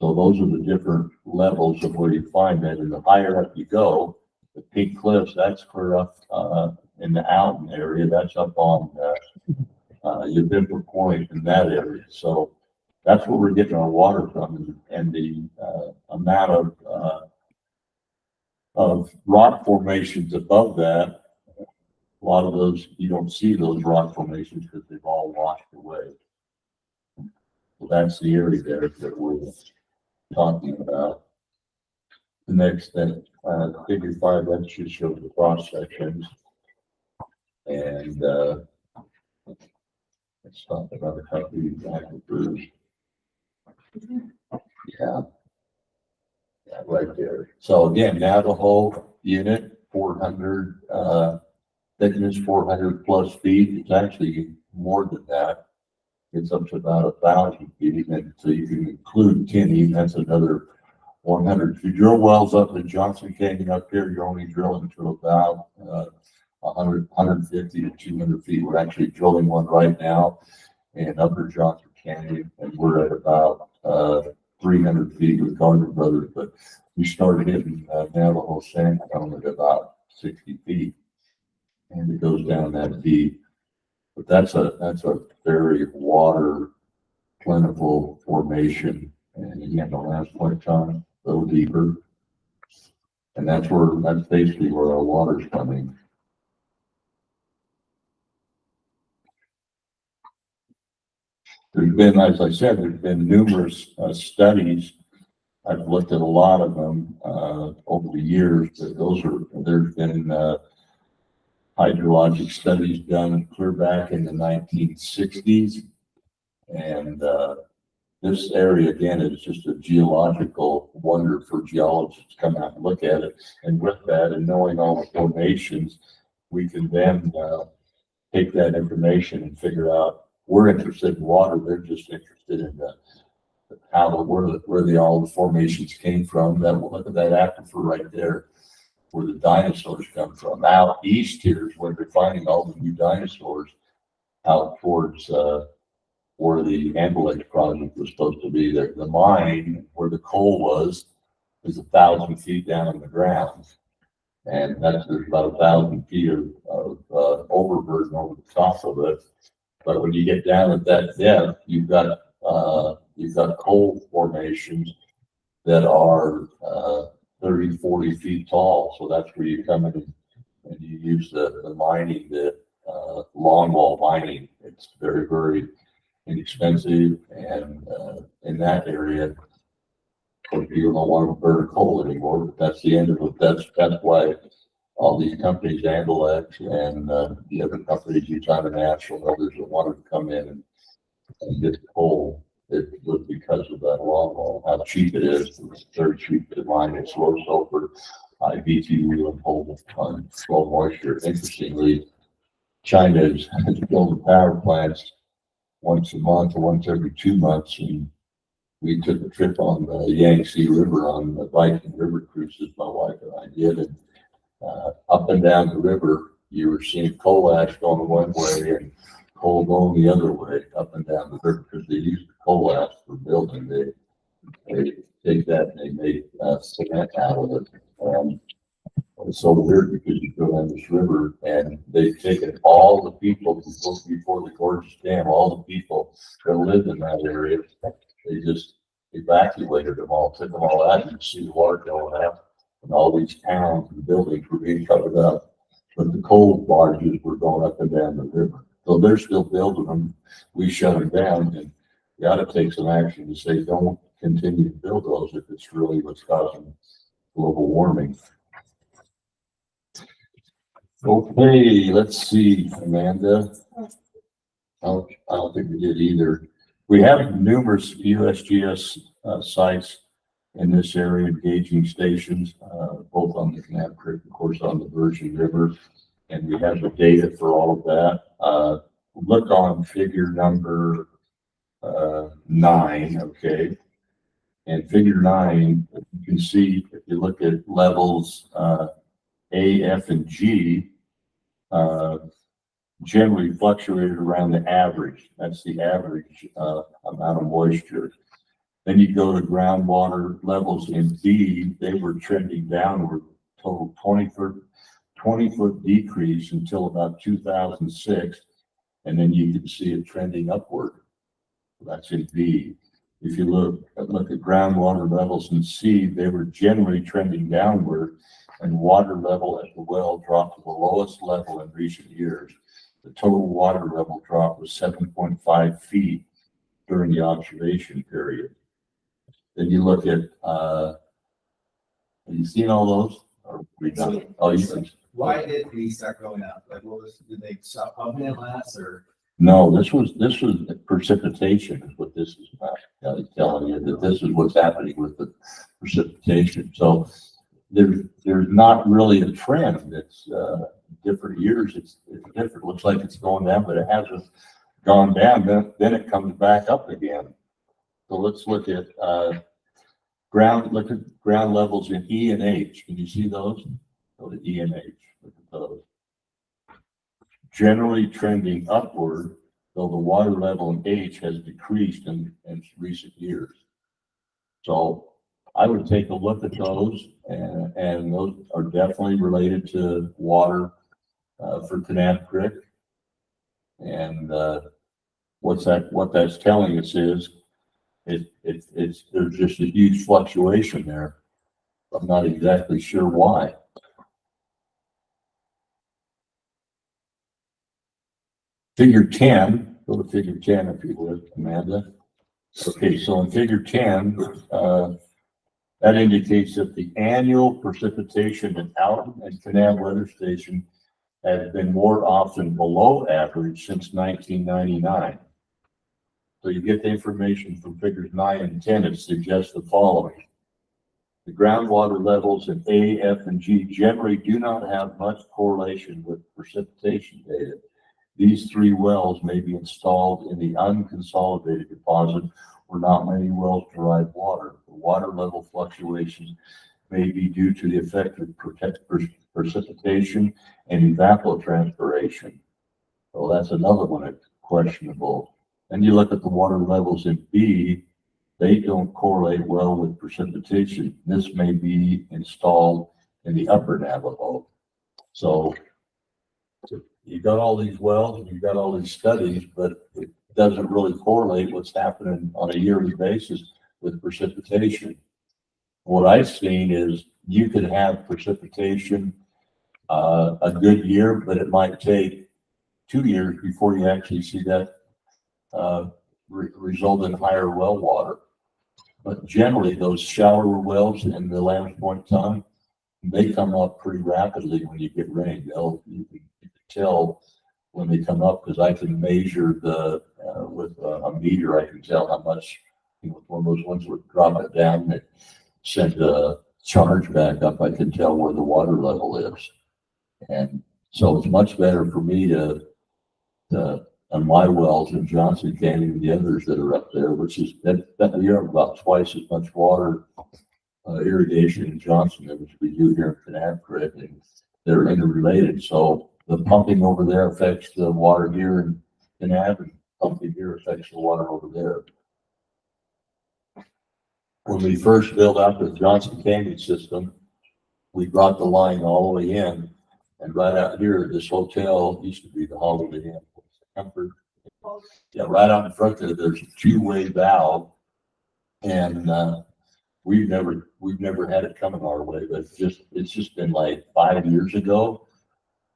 So those are the different levels of where you find that. And the higher up you go, the Pink Cliffs, that's clear up in the Alton area. That's up on Yabimpa Point in that area. So that's where we're getting our water from, and the amount of rock formations above that. A lot of those, you don't see those rock formations because they've all washed away. So that's the area there that we're talking about. The next thing, figure 5, that should show the cross sections. And let's talk about a couple of aquifers. Yeah. Yeah, right there. So again, Navajo unit, 400, thickness 400 plus feet. It's actually more than that. It's up to about 1,000 feet. And so you can include Kinney, that's another 100. If you drill wells up in Johnson Canyon up here, you're only drilling to about 100, 150 to 200 feet. We're actually drilling one right now in Upper Johnson Canyon, and we're at about 300 feet with Gardner Brothers, but we started hitting Navajo sandstone at about 60 feet, and it goes down that deep. But that's a very water plentiful formation, and again, the last point time, a little deeper, and that's basically where our water's coming. There's been, as I said, there's been numerous studies. I've looked at a lot of them over the years. There's been hydrologic studies done clear back in the 1960s, and this area again is just a geological wonder for geologists to come out and look at it. And with that and knowing all the formations, we can then take that information and figure out, we're interested in water, they're just interested in where all the formations came from. That, look at that aquifer right there, where the dinosaurs come from. Out east here is where they're finding all the new dinosaurs out towards where the Kaneplex project was supposed to be. The mine where the coal was is 1,000 feet down in the ground. And there's about 1,000 feet of overburden over the top of it. But when you get down at that depth, you've got coal formations that are 30, 40 feet tall. So that's where you come in and you use the mining, the longwall mining. It's very, very inexpensive, and in that area, people don't want to burn coal anymore. But that's the end of it. That's why all these companies, Amblex and the other companies, Utah National, others that wanted to come in and get coal, it was because of that longwall, how cheap it is. It's very cheap to mine. It's low sulfur, high BTU, and hold on low moisture. Interestingly, China has built power plants once a month or once every 2 months, and we took a trip on the Yangtze River on the Viking River cruises, my wife and I did, and up and down the river, you were seeing coal ash going one way and coal going the other way up and down the river, because they use the coal ash for building. They take that and they make cement out of it. It's so weird because you go down this river and they've taken all the people before the Gorges Dam, all the people that lived in that area, they just evacuated them all, took them all out. You can see the water going out, and all these towns and buildings were being covered up. But the coal barges were going up and down the river. So they're still building them. We shut them down, and you ought to take some action to say, don't continue to build those if it's really what's causing global warming. Okay, let's see, Amanda. I don't think we did either. We have numerous USGS sites in this area, engaging stations, both on the Kanab Creek, of course, on the Virgin River, and we have the data for all of that. Look on figure number 9, okay? And figure 9, you can see, if you look at levels A, F, and G, generally fluctuated around the average. That's the average amount of moisture. Then you go to groundwater levels in B, they were trending downward, total 20-foot decrease until about 2006. And then you can see it trending upward. That's in B. If you look at groundwater levels in C, they were generally trending downward, and water level at the well dropped to the lowest level in recent years. The total water level drop was 7.5 feet during the observation period. Then you look at, have you seen all those? Or we done? Oh, you can. Why did we start going up? Like, did they stop pumping it last, or? No, this was precipitation is what this is about. I'm telling you that this is what's happening with the precipitation. So there's not really a trend. It's different years. It's different. Looks like it's going down, but it hasn't gone down. Then it comes back up again. So let's look at ground levels in E and H. Can you see those? Go to E and H. Look at those. Generally trending upward, though the water level in H has decreased in recent years. So I would take a look at those, and those are definitely related to water for Kanab Creek. And what that's telling us is there's just a huge fluctuation there. I'm not exactly sure why. Figure 10, go to figure 10 if you would, Amanda. Okay, so in figure 10, that indicates that the annual precipitation at Alton and Kanab weather station has been more often below average since 1999. So you get the information from figures 9 and 10. It suggests the following. The groundwater levels in A, F, and G generally do not have much correlation with precipitation data. These 3 wells may be installed in the unconsolidated deposit where not many wells derive water. The water level fluctuations may be due to the effect of precipitation and evapotranspiration. So that's another one that's questionable. Then you look at the water levels in B, they don't correlate well with precipitation. This may be installed in the upper Navajo. So you got all these wells and you got all these studies, but it doesn't really correlate what's happening on a yearly basis with precipitation. What I've seen is you could have precipitation a good year, but it might take 2 years before you actually see that result in higher well water. But generally, those shallower wells in the Lamb's Point Tongue, they come up pretty rapidly when you get rain. You can tell when they come up because I can measure with a meter. I can tell how much. One of those ones would drop it down and it send a charge back up. I can tell where the water level is, and so it's much better for me to on my wells in Johnson Canyon and the others that are up there, which is that you have about twice as much water irrigation in Johnson as we do here in Kanab, and they're interrelated. So the pumping over there affects the water here in Kanab, and pumping here affects the water over there. When we first built out the Johnson Canyon system, we brought the line all the way in, and right out here, this hotel used to be the Holiday Inn Comfort. Yeah, right out in front there, there's a 2-way valve, and we've never had it coming our way, but it's just been like 5 years ago.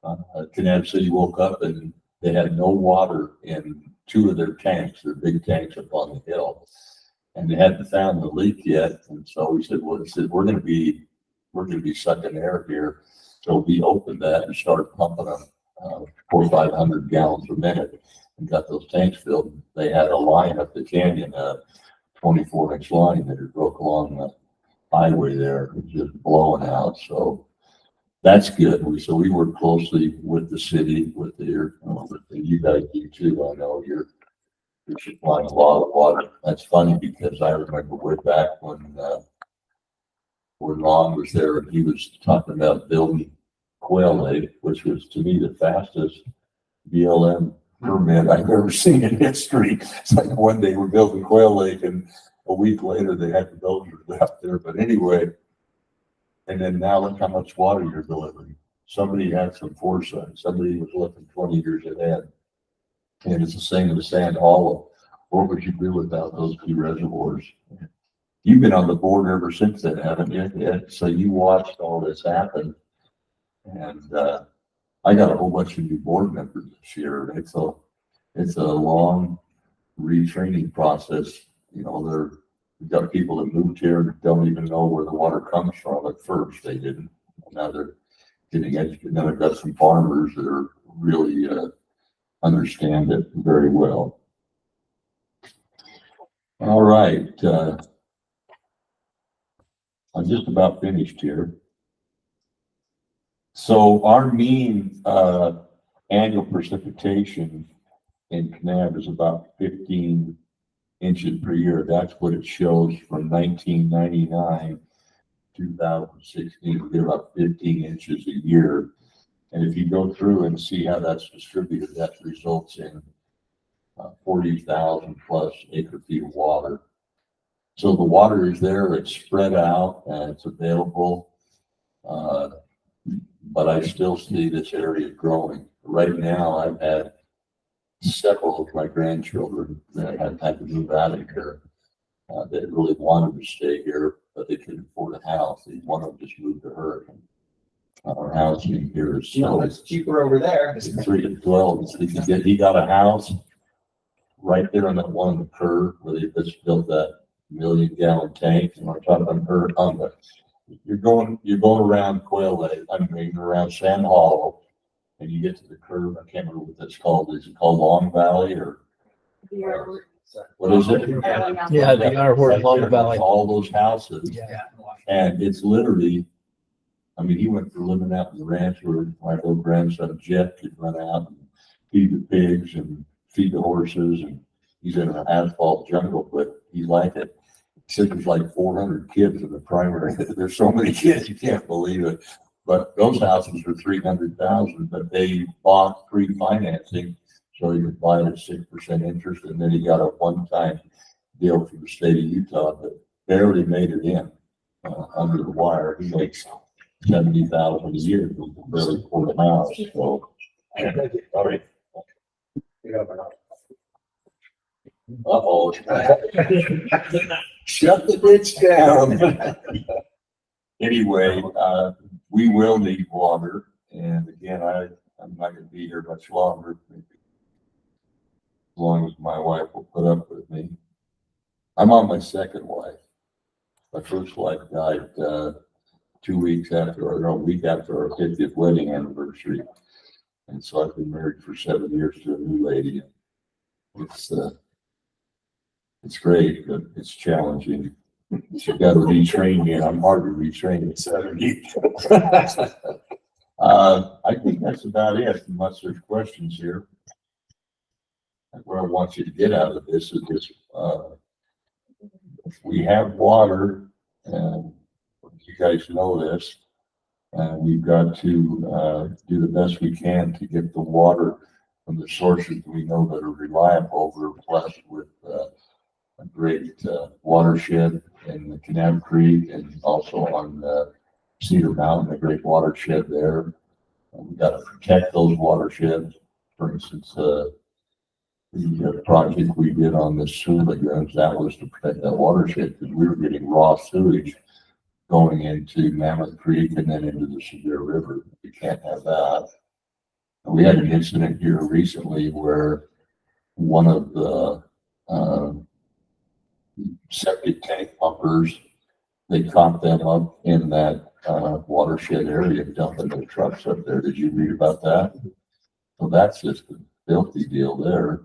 Kanab City woke up and they had no water in 2 of their tanks, their big tanks up on the hill, and they hadn't found the leak yet. And so we said, well, we're going to be sucking air here. So we opened that and started pumping them 400 or 500 gallons a minute and got those tanks filled. They had a line up the canyon, a 24-inch line that had broke along the highway there. It was just blowing out. So that's good. So we work closely with the city, with you guys do too. I know you're supplying a lot of water. That's funny because I remember way back when Ron was there and he was talking about building Quail Lake, which was to me the fastest BLM permit I've ever seen in history. It's like one day we're building Quail Lake and a week later they had the builders out there. But anyway, and then now look how much water you're delivering. Somebody had some foresight. Somebody was looking 20 years ahead. And it's the same in the Sand Hollow. What would you do without those 2 reservoirs? You've been on the board ever since then, haven't you? Yeah. So you watched all this happen. And I got a whole bunch of new board members this year. It's a long retraining process. You know, we've got people that moved here that don't even know where the water comes from. At first they didn't. Now they're getting educated. Now I've got some farmers that are really understand it very well. All right. I'm just about finished here. So our mean annual precipitation in Kanab is about 15 inches per year. That's what it shows from 1999 to 2016. We get about 15 inches a year. And if you go through and see how that's distributed, that results in 40,000 plus acre feet of water. So the water is there, it's spread out, and it's available. But I still see this area growing. Right now, I've had several of my grandchildren that have had to move out of here. They really wanted to stay here, but they couldn't afford a house. One of them just moved to Hurricane. Our house in here is it's cheaper over there. It's 3 to 12. He got a house right there on that one curve where they just built that 1 million gallon tank. And I'm talking on the you're going around Quail Lake, around Sand Hollow, and you get to the curve. I can't remember what that's called. Is it called Long Valley or What is it? Yeah, they are where Right Long there, Valley. all those houses. Yeah. And it's literally, I mean, he went from living out in the ranch where my little grandson Jeff could run out and feed the pigs and feed the horses, and he's in an asphalt jungle, but he liked it. Except there's like 400 kids in the primary. There's so many kids, you can't believe it. But those houses are 300,000, but they bought pre-financing, so he could buy it at 6% interest, and then he got a one-time deal from the state of Utah that barely made it in under the wire. He makes 70,000 a year, he can barely afford a house. So, all right. Uh-oh. Shut the bitch down. Anyway, we will need water, and again, I'm not gonna be here much longer. As long as my wife will put up with me. I'm on my second wife. My first wife died 2 weeks after, or a week after our 50th wedding anniversary. And so I've been married for 7 years to a new lady. It's great, but it's challenging. She's got to retrain me, and I'm hard to retrain at 70. I think that's about it, unless there's questions here. What I want you to get out of this is this, we have water, and you guys know this, and we've got to do the best we can to get the water from the sources we know that are reliable. We're blessed with a great watershed in the Kanab Creek, and also on Cedar Mountain, a great watershed there. And we got to protect those watersheds. For instance, the project we did on the sewer lagoons, that was to protect that watershed, because we were getting raw sewage going into Mammoth Creek and then into the Sevier River. We can't have that. And we had an incident here recently where one of the septic tank pumpers, they caught them up in that watershed area, dumping their trucks up there. Did you read about that? So that's just a filthy deal there.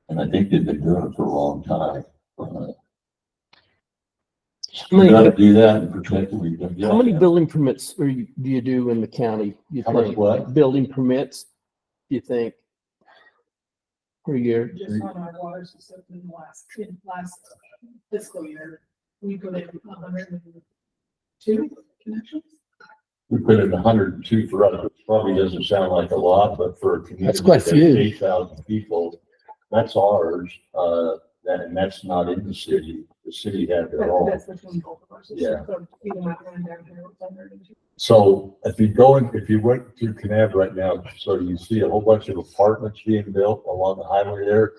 And I think they've been doing it for a long time. We got to do that and protect it. How many building permits do you do in the county? You How much think? what? Building permits, do you think? Per year? Just on our water system in the last fiscal year, we put in 102 connections. We put in 102 for us, which probably doesn't sound like a lot, but for a community That's quite a that's few. 8,000 people, that's ours. And that's not in the city. The city had their own. That's between both of our systems. Yeah. So even that one down here, it's 102. So if you went to Kanab right now, so you see a whole bunch of apartments being built along the highway there.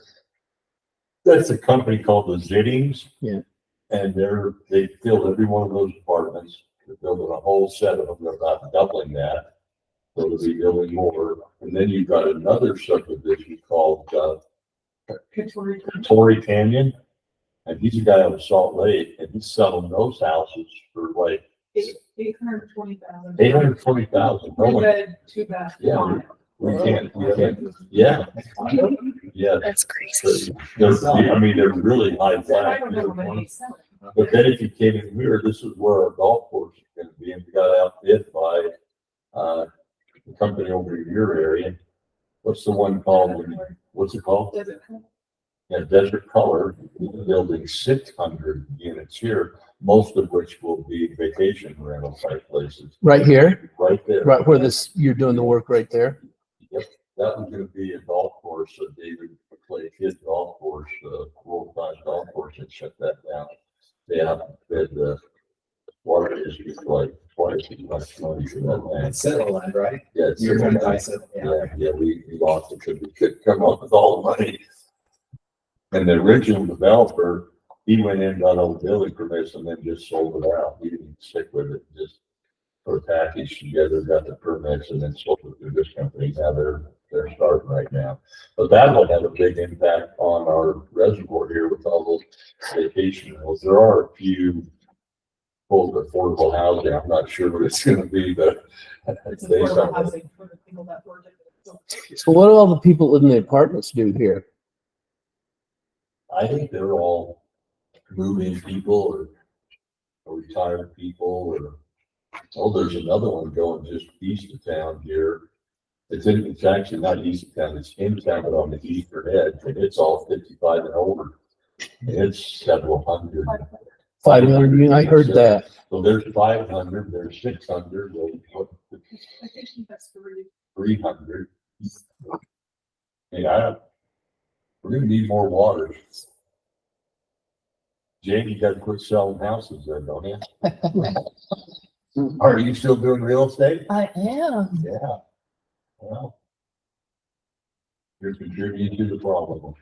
That's a company called the Zittings. Yeah. And they filled every one of those apartments. They're building a whole set of them. They're about doubling that. So they'll be building more. And then you've got another subdivision called Torrey Canyon. And he's a guy out of Salt Lake, and he's selling those houses for like 820,000. 820,000. No One one, bed, 2 bath. Yeah. we can't, yeah. Yeah. That's crazy. I mean, they're really high I flat. don't know how many sell it. But then if you came in here, this is where our golf course is gonna be, and we got outbid by, the company over in your area. What's the one called? What's it called? Does it? Yeah, Desert Color, building 600 units here, most of which will be vacation rental type places. Right here, Right there. right where you're doing the work right there. Yep, that was gonna be a golf course, so David McClay Kid Golf Course, world-class golf course, and shut that down. They haven't fed the water district like twice as much money for that land. It's settled land, right? Yeah, it's You're gonna die, so, yeah, we lost it because we couldn't come up with all the money. And the original developer, he went in, got all the building permits, and then just sold it out. He didn't stick with it, just put a package together, got the permits, and then sold it to this company. Now they're starting right now. But that will have a big impact on our reservoir here with all those vacation rentals. There are a few both affordable housing. I'm not sure what it's gonna be, but It's based affordable on housing for the people that work in it. So So what do all the people in the apartments do here? I think they're all move-in people or retired people there's another one going just east of town here. It's actually not east of town, it's in town, but on the eastern edge, and it's all 55 and older. And it's several hundred. 500, I heard that. So there's 500, there's 600, there's I think that's 300. Yeah, we're gonna need more water. Jane, you gotta quit selling houses then, don't you? Are you still doing real estate? I am. Yeah. Well, you're contributing to the problem.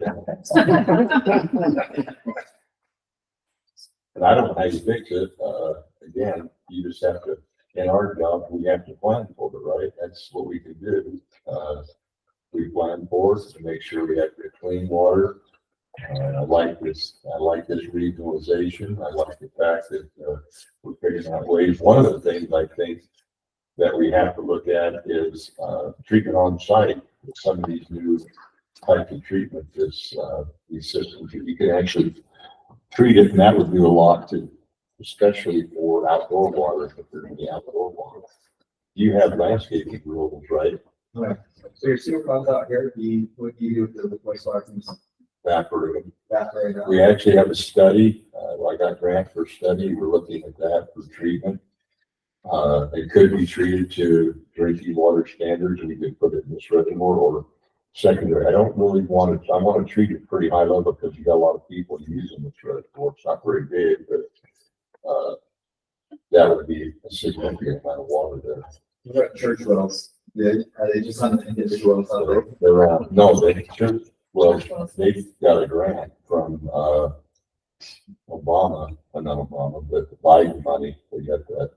And I don't know how you fix it. Again, you just have to, in our job, we have to plan for it, right? That's what we can do. We plan for it to make sure we have clean water. I like this regionalization. I like the fact that we're figuring out ways. One of the things I think that we have to look at is treatment on site. With some of these new types of treatment, these systems, you can actually treat it, and that would do a lot too, especially for outdoor water, if there's any outdoor water. You have landscaping rules, right? Right. So your sewer comes out here, what do you do with the wastewater? Evaporating. Evaporate out? We actually have a study, I got a grant for a study, we're looking at that for treatment. It could be treated to drinking water standards, and we could put it in this reservoir or secondary. I don't really want to, I want to treat it pretty high level because you got a lot of people using this reservoir. It's not very big, but that would be a significant amount of water there. What about church wells? Are they just on the individual wells? They're no, they've got a grant from Obama, not Obama, but the Biden money. They got that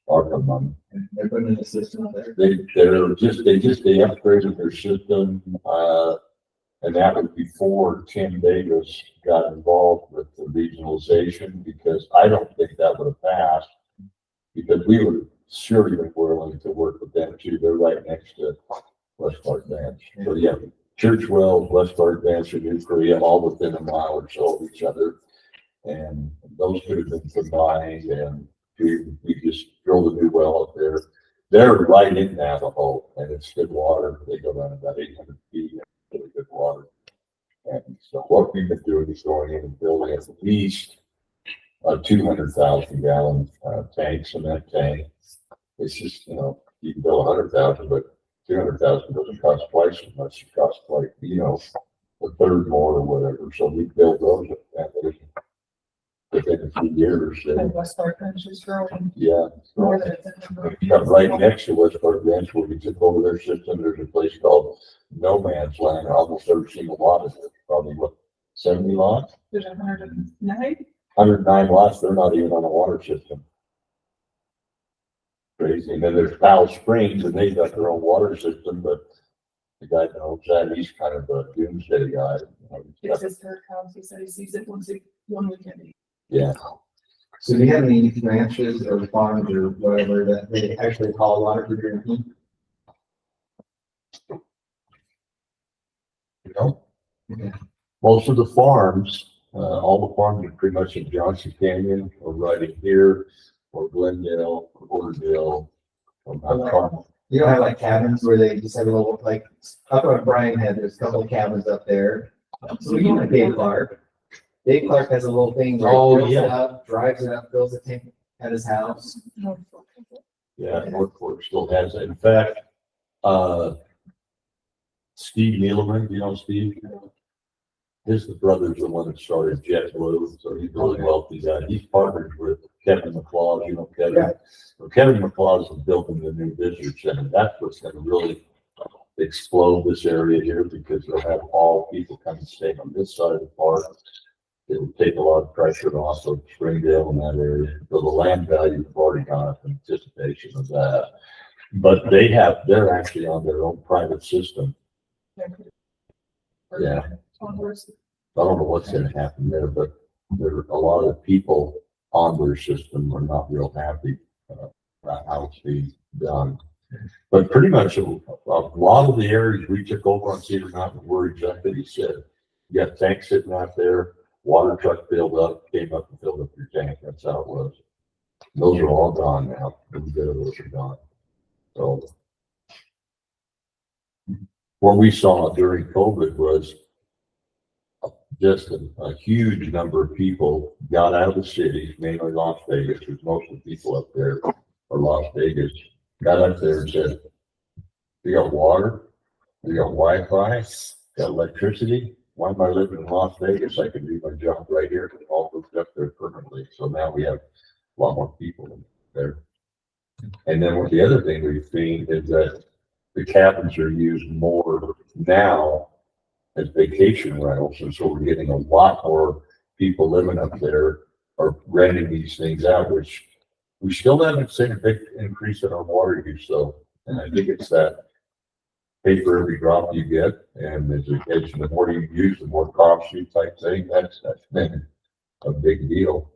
ARPA money. They're putting in a system there. They upgraded their system, and that was before Tim Davis got involved with the regionalization, because I don't think that would have passed, because we would surely been willing to work with them too. They're right next to West Park Ranch. So yeah, Churchwell, West Park Ranch, and New Korea, all within a mile or so of each other. And those could have been combined, and we just drilled a new well up there. They're right in Navajo, and it's good water. They go down about 800 feet, and really good water. And so what we've been doing is going in and building at least a 200,000 gallon tank, cement tank. It's just, you can build 100,000, but 200,000 doesn't cost twice as much. It costs like, a third more or whatever. So we built those within a few years. And West Park Ranch is growing Yeah. more than it's ever. Right next to West Park Ranch, where we took over their system, there's a place called No Man's Land. I almost never seen a lot of it. Probably 70 lots? There's 109. 109 lots. They're not even on a water system. Crazy. And then there's Powell Springs, and they've got their own water system, but the guy that owns that, he's kind of a doomsday guy. It's his third house. He said he sees it one weekend. Yeah. So do you have any ranches or farms or whatever that they actually haul water for drinking? Okay. Most of the farms, all the farms are pretty much in Johnson Canyon, or right in here, or Glendale, or Porterdale. You don't have like cabins where they just have a little, like, up where Brian had, there's a couple of cabins up there. So we know Dave Clark. Dave Clark has a little thing where Oh, he fills it yeah. up, drives it up, fills the tank at his house. Yeah, Northport still has it. In fact, Steve Neeleman, you know Steve? His brother's the one that started JetBlue, so he's a really wealthy guy. He's partnered with Kevin McLeod, Kevin. Yeah. So Kevin McLeod is building the new visitor center. That's what's going to really explode this area here, because they'll have all people coming staying on this side of the park. It will take a lot of pressure off of Springdale in that area. So the land value has already gone up in anticipation of that. But they're actually on their own private system. Yeah. I don't know what's going to happen there, but there are a lot of people on their system are not real happy about how it's being done. But pretty much a lot of the areas we took over on Cedar Mountain were exactly what he said. You got tanks sitting out there, water truck filled up, came up and filled up your tank. That's how it was. Those are all gone now. Those are gone. So what we saw during COVID was just a huge number of people got out of the cities, mainly Las Vegas, because most of the people up there are Las Vegas, got up there and said, "We got water, we got Wi-Fi, got electricity. Why am I living in Las Vegas? I can do my job right here." And all hooked up there permanently. So now we have a lot more people in there. And then what the other thing we've seen is that the cabins are used more now as vacation rentals, and so we're getting a lot more people living up there or renting these things out, which we still haven't seen a big increase in our water use though. And I think it's that pay for every drop you get, and as the more you use, the more cost you type thing. That's been a big deal.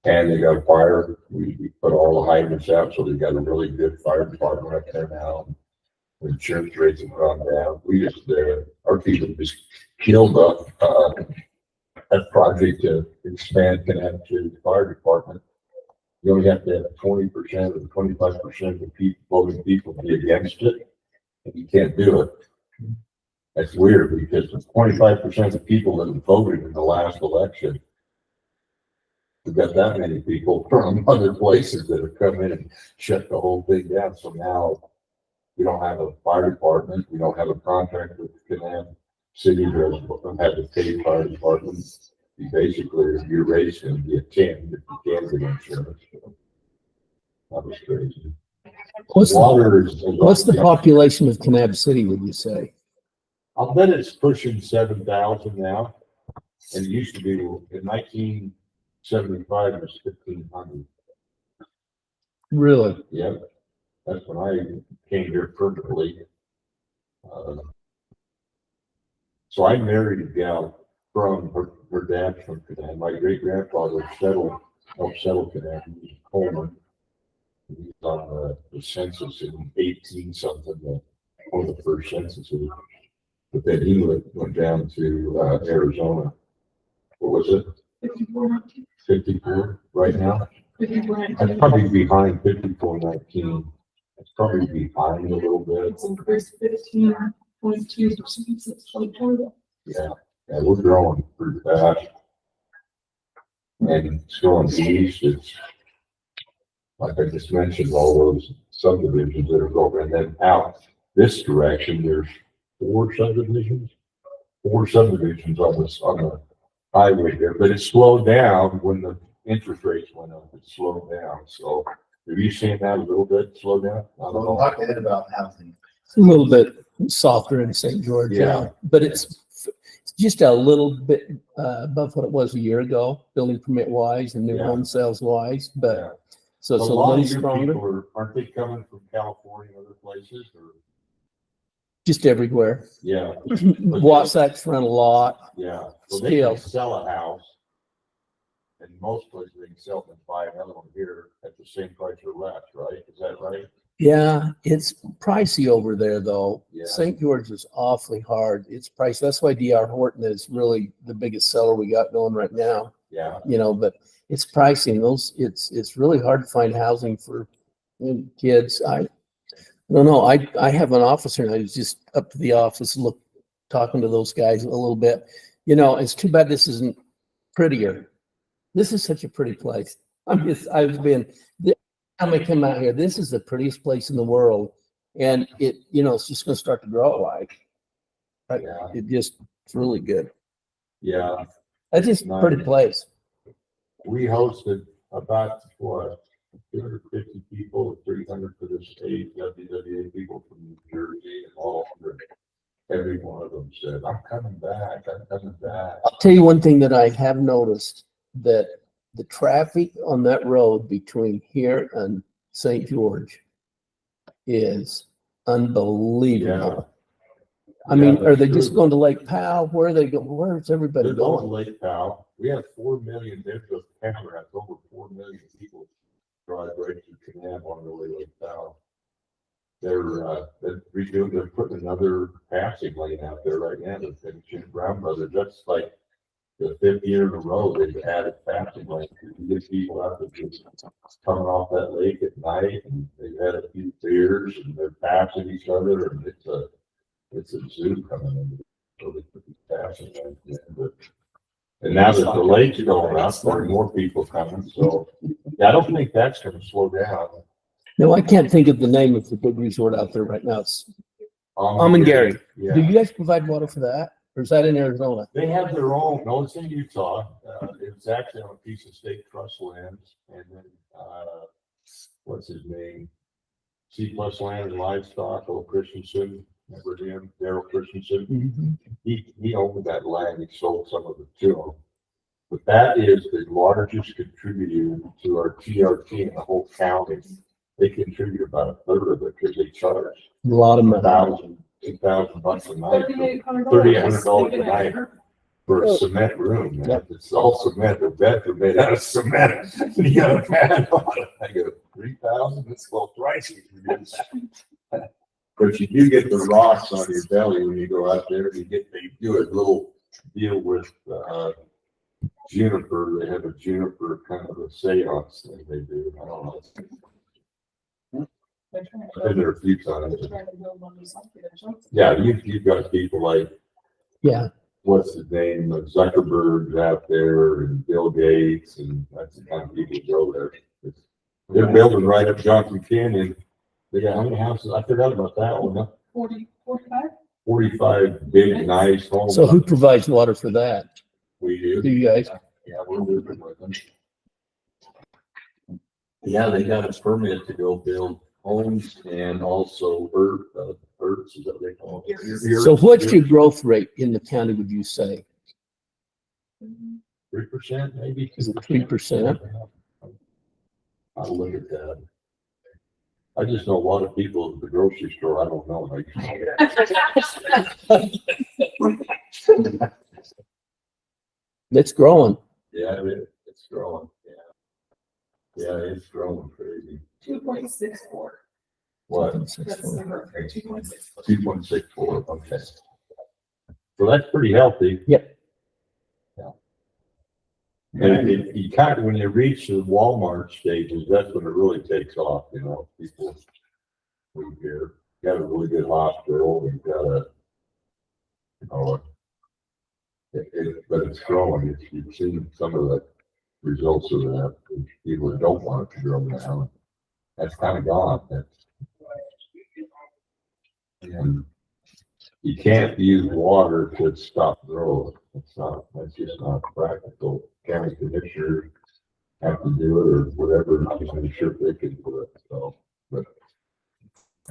And they got a fire. We put all the hydrants out, so they got a really good fire department up there now. The insurance rates have gone down. We just, our people just killed up a project to expand Kanab fire department. You only have to have 20% or 25% of the people, voting people be against it, and you can't do it. That's weird because 25% of the people that voted in the last election, we've got that many people from other places that have come in and shut the whole thing down. So now we don't have a fire department. We don't have a contract with Kanab City. We don't have a paid fire department. You basically, your rate's going to be a 10 if you can get insurance. That was crazy. What's the population of Kanab City, would you say? I'll bet it's pushing 7,000 now. And it used to be in 1975, it was 1,500. Really? Yeah. That's when I came here permanently. So I married a gal from her dad's from Kanab. My great grandfather helped settle Kanab. He was a Coleman. He was on the census in 18 something, one of the first censuses. But then he went down to Arizona. What was it? 54 right now? I'd probably be behind 54.19. It's probably behind a little bit. It's increased 15.2% since 2020. Yeah, we're growing pretty fast. And it's going east. It's like I just mentioned, all those subdivisions that are going, and then out this direction, there's four subdivisions on the highway there. But it slowed down when the interest rates went up. It slowed down. So have you seen that a little bit slow down? I don't know. Talk ahead about housing. It's a little bit softer in St. George, Yeah. but it's just a little bit above what it was a year ago, building permit wise and new Yeah. home sales wise. But Yeah. so it's a lot little of your stronger. people aren't they coming from California and other places? Or Just everywhere. yeah, Wasatch Front a lot. yeah. So they can Still. sell a house, and most places they can sell it and buy another one here at the same price or less, right? Is that right? Yeah, it's pricey over there though. Yeah. St. George is awfully hard. It's pricey. That's why DR Horton is really the biggest seller we got going right now. Yeah. But it's pricing. It's really hard to find housing for kids. I don't know. I have an officer and I was just up to the office talking to those guys a little bit. It's too bad this isn't prettier. This is such a pretty place. I've been time I come out here, this is the prettiest place in the world. And it's just gonna start to grow right. Yeah. It's really good. Yeah. It's just a pretty place. We hosted about 250 people, 300 for the state, WWA people from New Jersey, and all of them. Every one of them said, I'm coming back. I'll tell you one thing that I have noticed, that the traffic on that road between here and St. George is unbelievable. I mean, are they just going to Lake Powell? Where are they going? Where's everybody They're going to going? Lake Powell. We have 4 million, there's a camera, over 4 million people drive right through Kanab on the way to Lake Powell. they're redoing, they're putting another passing lane out there right now. They're finishing Brown Brothers. That's like the 5th year in a row they've added passing lanes to get people out that just coming off that lake at night, and they've had a few beers and they're passing each other, and it's a zoo coming in. So they put these passing lanes in, but and now that the lake's going up, there are more people coming. So yeah, I don't think that's going to slow down. No, I can't think of the name of the big resort out there right now. It's Gary. Yeah. Do you guys provide water for that? Or is that in Arizona? They have their own, no, it's in Utah. It's actually on a piece of state trust land. And then, what's his name? C Plus Land and Livestock, old Christensen, remember him, Daryl Christensen? Mm-hmm. He owned that land, he sold some of it to him. But that is the largest contributor to our TRT in the whole county. They contribute about 1/3 of it because they charge A lot of money. $2,000 a night, $3,800. $3,800 a night for a cement room. Yep. It's all cement, the beds are made out of cement. You got a pad on it. I go, 3,000, it's well pricey. But you do get the rocks on your belly when you go out there. They do a little deal with, juniper. They have a juniper kind of a seance thing they do. I don't know. I've been there a few times. Yeah, you've got people like, Yeah. what's his name, Zuckerberg's out there, and Bill Gates, and that's the kind of people who go there. They're building right up Johnson Canyon. They got how many houses? I forgot about that one. Huh? 45? 45 big, nice homes. So who provides water for that? We do. Do you guys? Yeah, we're moving with them. Yeah, they got a permit to go build homes and also earths, is that what they call it? So what's your growth rate in the county, would you say? 3% maybe? Is it 3%? I'll look at that. I just know a lot of people at the grocery store, I don't know. It's growing. Yeah, it's growing, yeah. Yeah, it's growing crazy. 2.64. What? That's the growth rate, 2.64. 2.64, okay. So that's pretty healthy. Yep. Yeah. And you kind of, when you reach the Walmart stages, that's when it really takes off, you know, people move here. Got a really good hospital, we've got a, you know, but it's growing. You've seen some of the results of that. People that don't want it to grow now. That's kind of gone. And you can't use water to stop growth. That's just not practical. County commissioners have to do it or whatever, just make sure they can do it. So, but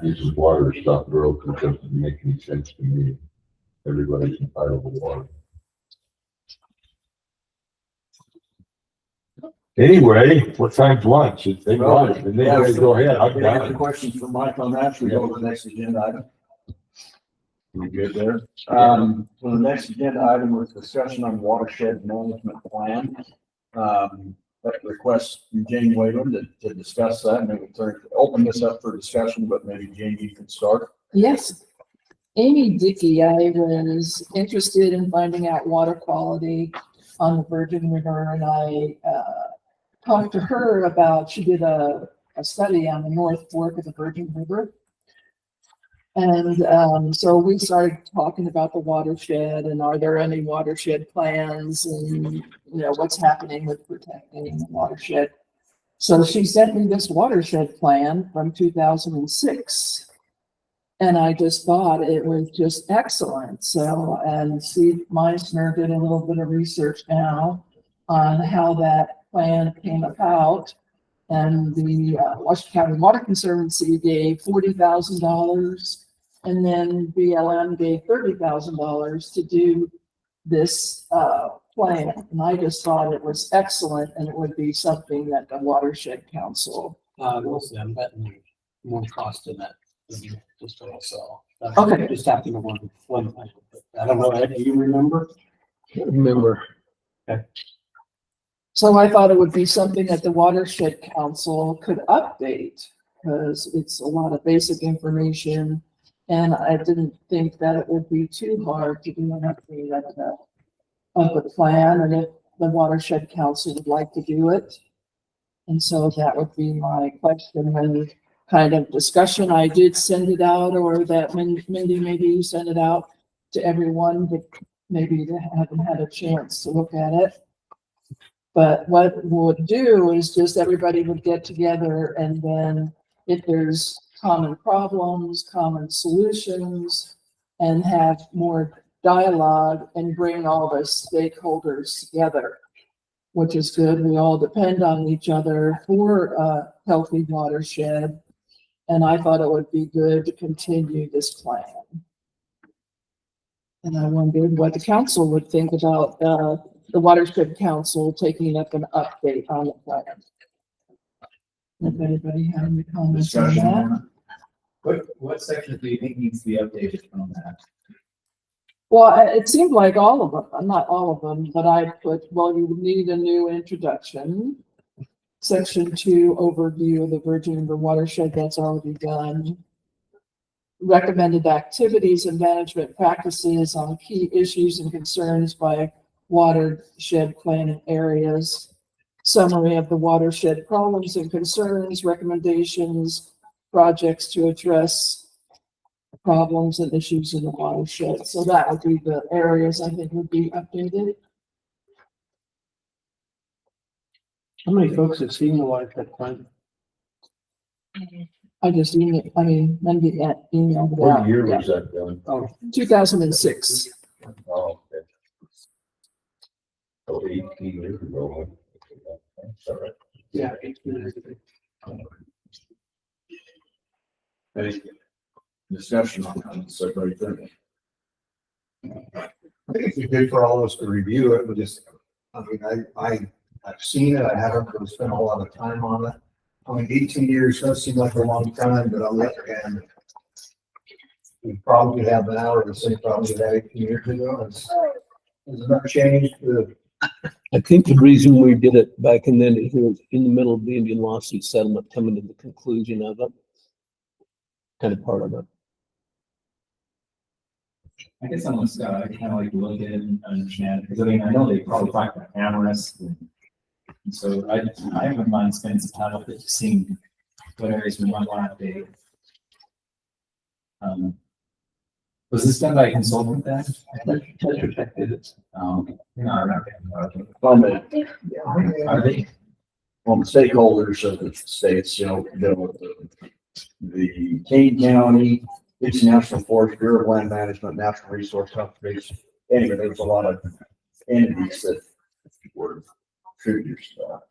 using water to stop growth doesn't make any sense to me. Everybody's entitled to water. Anyway, what time's lunch? They run it, and they have to go ahead. I've got Any it. questions for Mike on that? Should we go to the next agenda item? We good there? So the next agenda item was discussion on watershed management plan. That request from Jane Wayland to discuss that, and then we open this up for discussion, but maybe Jane, you can start. Yes. Amy Dickey, I was interested in finding out water quality on the Virgin River, and I talked to her about, she did a study on the North Fork of the Virgin River. And so we started talking about the watershed and are there any watershed plans and, you know, what's happening with protecting the watershed. So she sent me this watershed plan from 2006. And I just thought it was just excellent. So, and Steve Meissner did a little bit of research now on how that plan came about. And the Washington County Water Conservancy gave $40,000. And then BLM gave $30,000 to do this plan. And I just thought it was excellent and it would be something that the Watershed Council. We'll see, I'm betting more cost to that than just also. Okay. Just happened to one thing. I don't know, Ed, do you remember? Can't remember. So I thought it would be something that the Watershed Council could update. because it's a lot of basic information. And I didn't think that it would be too hard to do an update of the plan, and if the Watershed Council would like to do it. And so that would be my question and kind of discussion. I did send it out, or that Mindy, maybe you sent it out to everyone, but maybe they haven't had a chance to look at it. But what we'll do is just everybody would get together, and then if there's common problems, common solutions, and have more dialogue and bring all the stakeholders together, which is good. We all depend on each other for a healthy watershed. And I thought it would be good to continue this plan. And I wondered what the council would think about the Watershed Council taking up an update on the plan. If anybody had any comments on that? What sections do you think needs to be updated from that? Well, it seemed like all of them, not all of them, but I put, well, you would need a new introduction. Section 2, overview of the Virgin River watershed, that's already done. Recommended activities and management practices on key issues and concerns by watershed planning areas. Summary of the watershed problems and concerns, recommendations, projects to address problems and issues in the watershed. So that would be the areas I think would be updated. How many folks have seen the watershed plan? I just emailed, Monday emailed it What out. year Yeah. was that done? Oh, 2006. Oh, okay. Oh, 18 years ago. That's all right. yeah. Any discussion on this, everybody think? I think it'd be good for all of us to review it, but just, I've seen it, I haven't really spent a whole lot of time on it. 18 years does seem like a long time, but on the other hand, we probably have now, or the same problem we had 18 years ago. Has enough changed? I think the reason we did it back then is we were in the middle of the Indian lawsuit settlement, coming to the conclusion of it. Kind of part of it. I guess I'm with Scott. I kind of like to look at it and understand, because I know they probably talk about cameras. And so I wouldn't mind spending some time with it, seeing what areas we might want to update. Was this done by a consultant then? Tetra Tech did it. No, From are they? the stakeholders of the states, the Kane County, it's National Forest, Bureau of Land Management, Natural Resource Conservation. Anyway, there was a lot of entities that were contributors to that.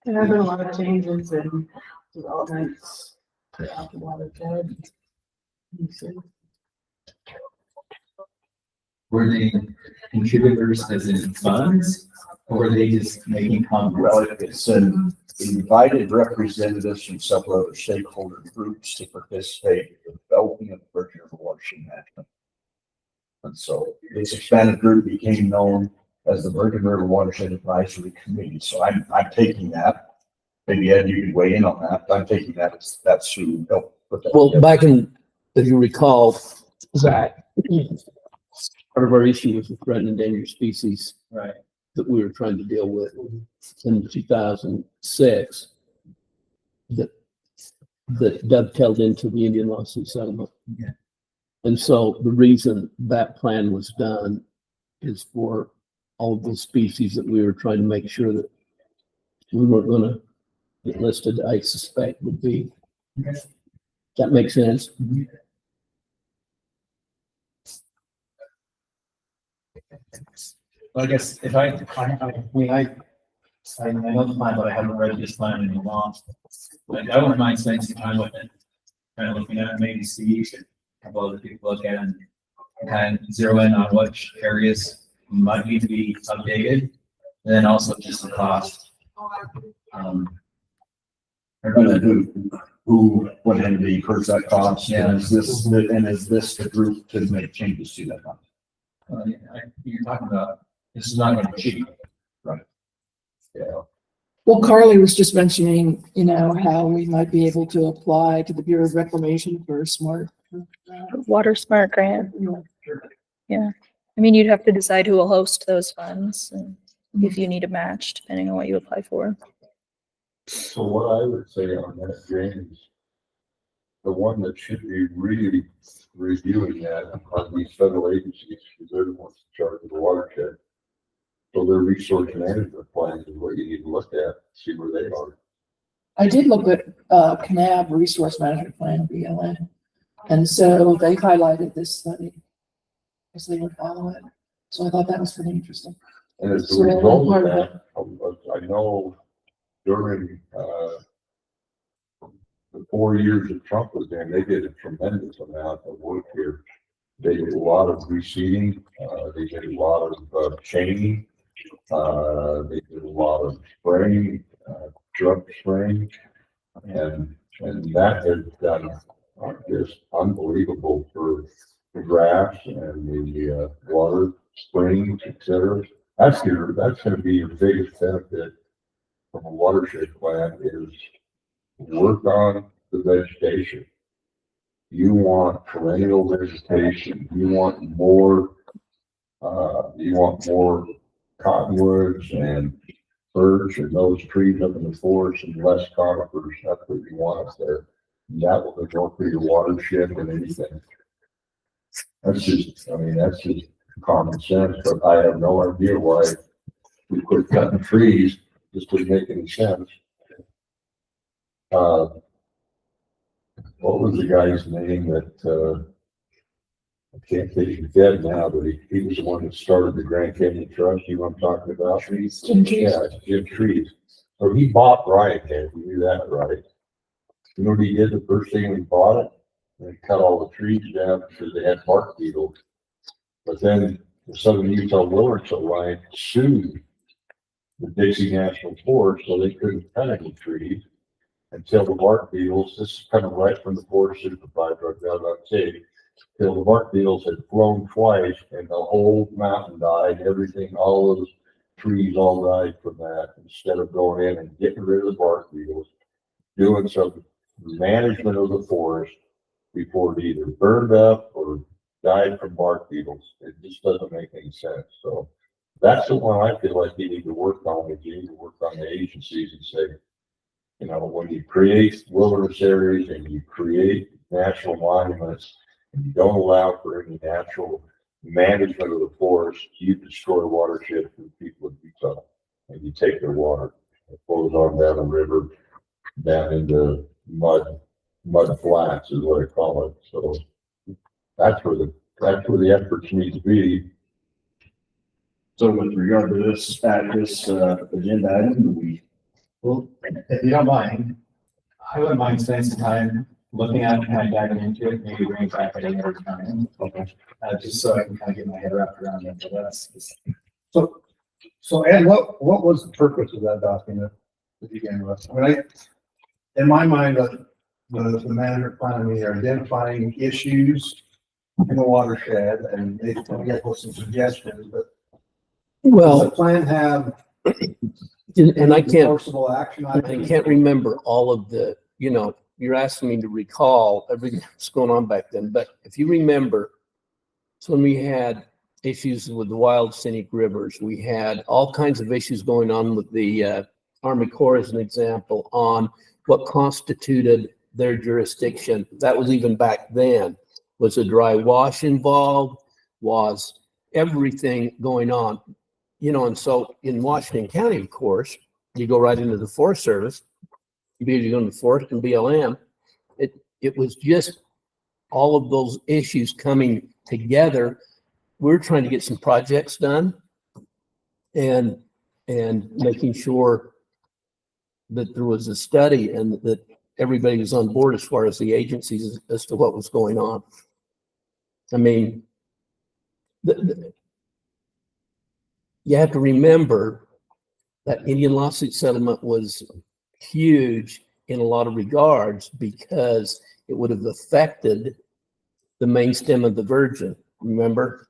There have been a lot of changes in developments throughout the watershed. Were they contributors as in funds, or were they just making comments? Well, it's an invited representatives from several other stakeholder groups to participate in the developing of the Virgin River watershed management. And so this expanded group became known as the Virgin River Watershed Advisory Committee. So I'm taking that. Maybe Ed, you can weigh in on that. I'm taking that as that's who helped put that Well, together. back in, if you recall, Zach, part of our issue was with threatened and endangered species Right. that we were trying to deal with in 2006 that dovetailed into the Indian lawsuit settlement. Yeah. And so the reason that plan was done is for all of the species that we were trying to make sure that we weren't going to get listed, I suspect would be. Okay. That makes sense. Mm-hmm. Well, I guess if I know the plan, but I haven't read this plan in a while. Like, I wouldn't mind spending some time with it, kind of looking at it, maybe see a couple other people look at it and kind of zero in on which areas might need to be updated, and then also just the cost. And then what entity incurs that cost? Yeah. And is this the group to make changes to that? You're talking about, this is not going to be cheap. Yeah. Well, Carly was just mentioning, you know, how we might be able to apply to the Bureau of Reclamation for a smart. Water Smart grant. Yeah. I mean, you'd have to decide who will host those funds and if you need a match, depending on what you apply for. So what I would say on that, James, the one that should be really reviewing that are these federal agencies, because they're the ones in charge of the watershed. So their resource management plan is what you need to look at, see where they are. I did look at Kanab Resource Management Plan, BLM, and so they highlighted this study because they would follow it. So I thought that was pretty interesting. And as a So result part of of that, I know during the 4 years that Trump was there, they did a tremendous amount of work here. They did a lot of reseeding, they did a lot of chaining, they did a lot of spraying, drug spraying, and that has done just unbelievable for the grass and the water springs, etc. That's going to be your biggest benefit from a watershed plan is work on the vegetation. You want perennial vegetation. You want more cottonwoods and birch and those trees up in the forest and less conifers. That's what you want up there. And that will go for your watershed and anything. That's just common sense, but I have no idea why we quit cutting trees. Just doesn't make any sense. What was the guy's name that, I can't think he's dead now, but he was the one that started the Grand Canyon Trust. You know what I'm talking about? Jim Trees. Yeah, Jim Trees. So he bought Briarhead. We knew that, right? You know what he did the first thing when he bought it? They cut all the trees down because they had bark beetles. But then the Southern Utah Wilderness Alliance sued the Dixie National Forest, so they couldn't cut any trees until the bark beetles, this is coming right from the Forest Supervisor, I've got about tape, till the bark beetles had flown twice and the whole mountain died, everything, all those trees all died from that. Instead of going in and getting rid of the bark beetles, doing some management of the forest before it either burned up or died from bark beetles. It just doesn't make any sense. So that's the one I feel like you need to work on, is you need to work on the agencies and say, you know, when you create wilderness areas and you create national monuments and you don't allow for any natural management of the forest, you destroy watershed for the people of Utah and you take their water. It flows on down the river, down into mud flats is what I call it. So that's where the efforts need to be. So with regard to this, agenda item, Well, if you don't mind, I wouldn't mind spending some time looking at it, kind of diving into it, maybe bring it back at another time. Okay. Just so I can kind of get my head wrapped around it, but that's. So Ed, what was the purpose of that document to begin with? I mean, in my mind, the management plan, we are identifying issues in the watershed and they get with some suggestions, but does the Well, plan have and I can't, enforceable action I items? can't remember all of the, you know, you're asking me to recall everything that's going on back then, but if you remember, it's when we had issues with the wild scenic rivers, we had all kinds of issues going on with the Army Corps, as an example, on what constituted their jurisdiction. That was even back then. Was a dry wash involved? Was everything going on? You know, and so in Washington County, of course, you go right into the Forest Service, you go into the Forest and BLM. It was just all of those issues coming together. We're trying to get some projects done and making sure that there was a study and that everybody was on board as far as the agencies as to what was going on. I mean, you have to remember that Indian lawsuit settlement was huge in a lot of regards because it would have affected the main stem of the Virgin. Remember,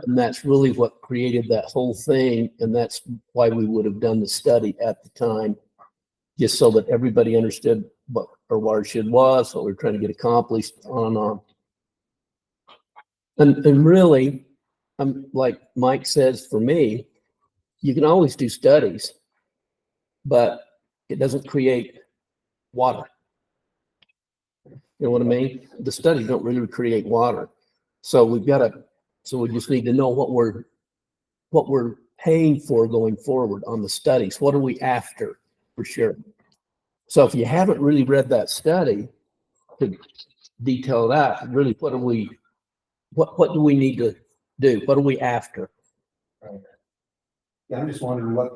And that's really what created that whole thing. And that's why we would have done the study at the time, just so that everybody understood what our watershed was, what we're trying to get accomplished, on and on. And really, like Mike says, for me, you can always do studies, but it doesn't create water. You know what I mean? The studies don't really create water. So we just need to know what we're paying for going forward on the studies. What are we after, for sure? So if you haven't really read that study to detail that, really, what do we need to do? What are we after? Yeah, I'm just wondering what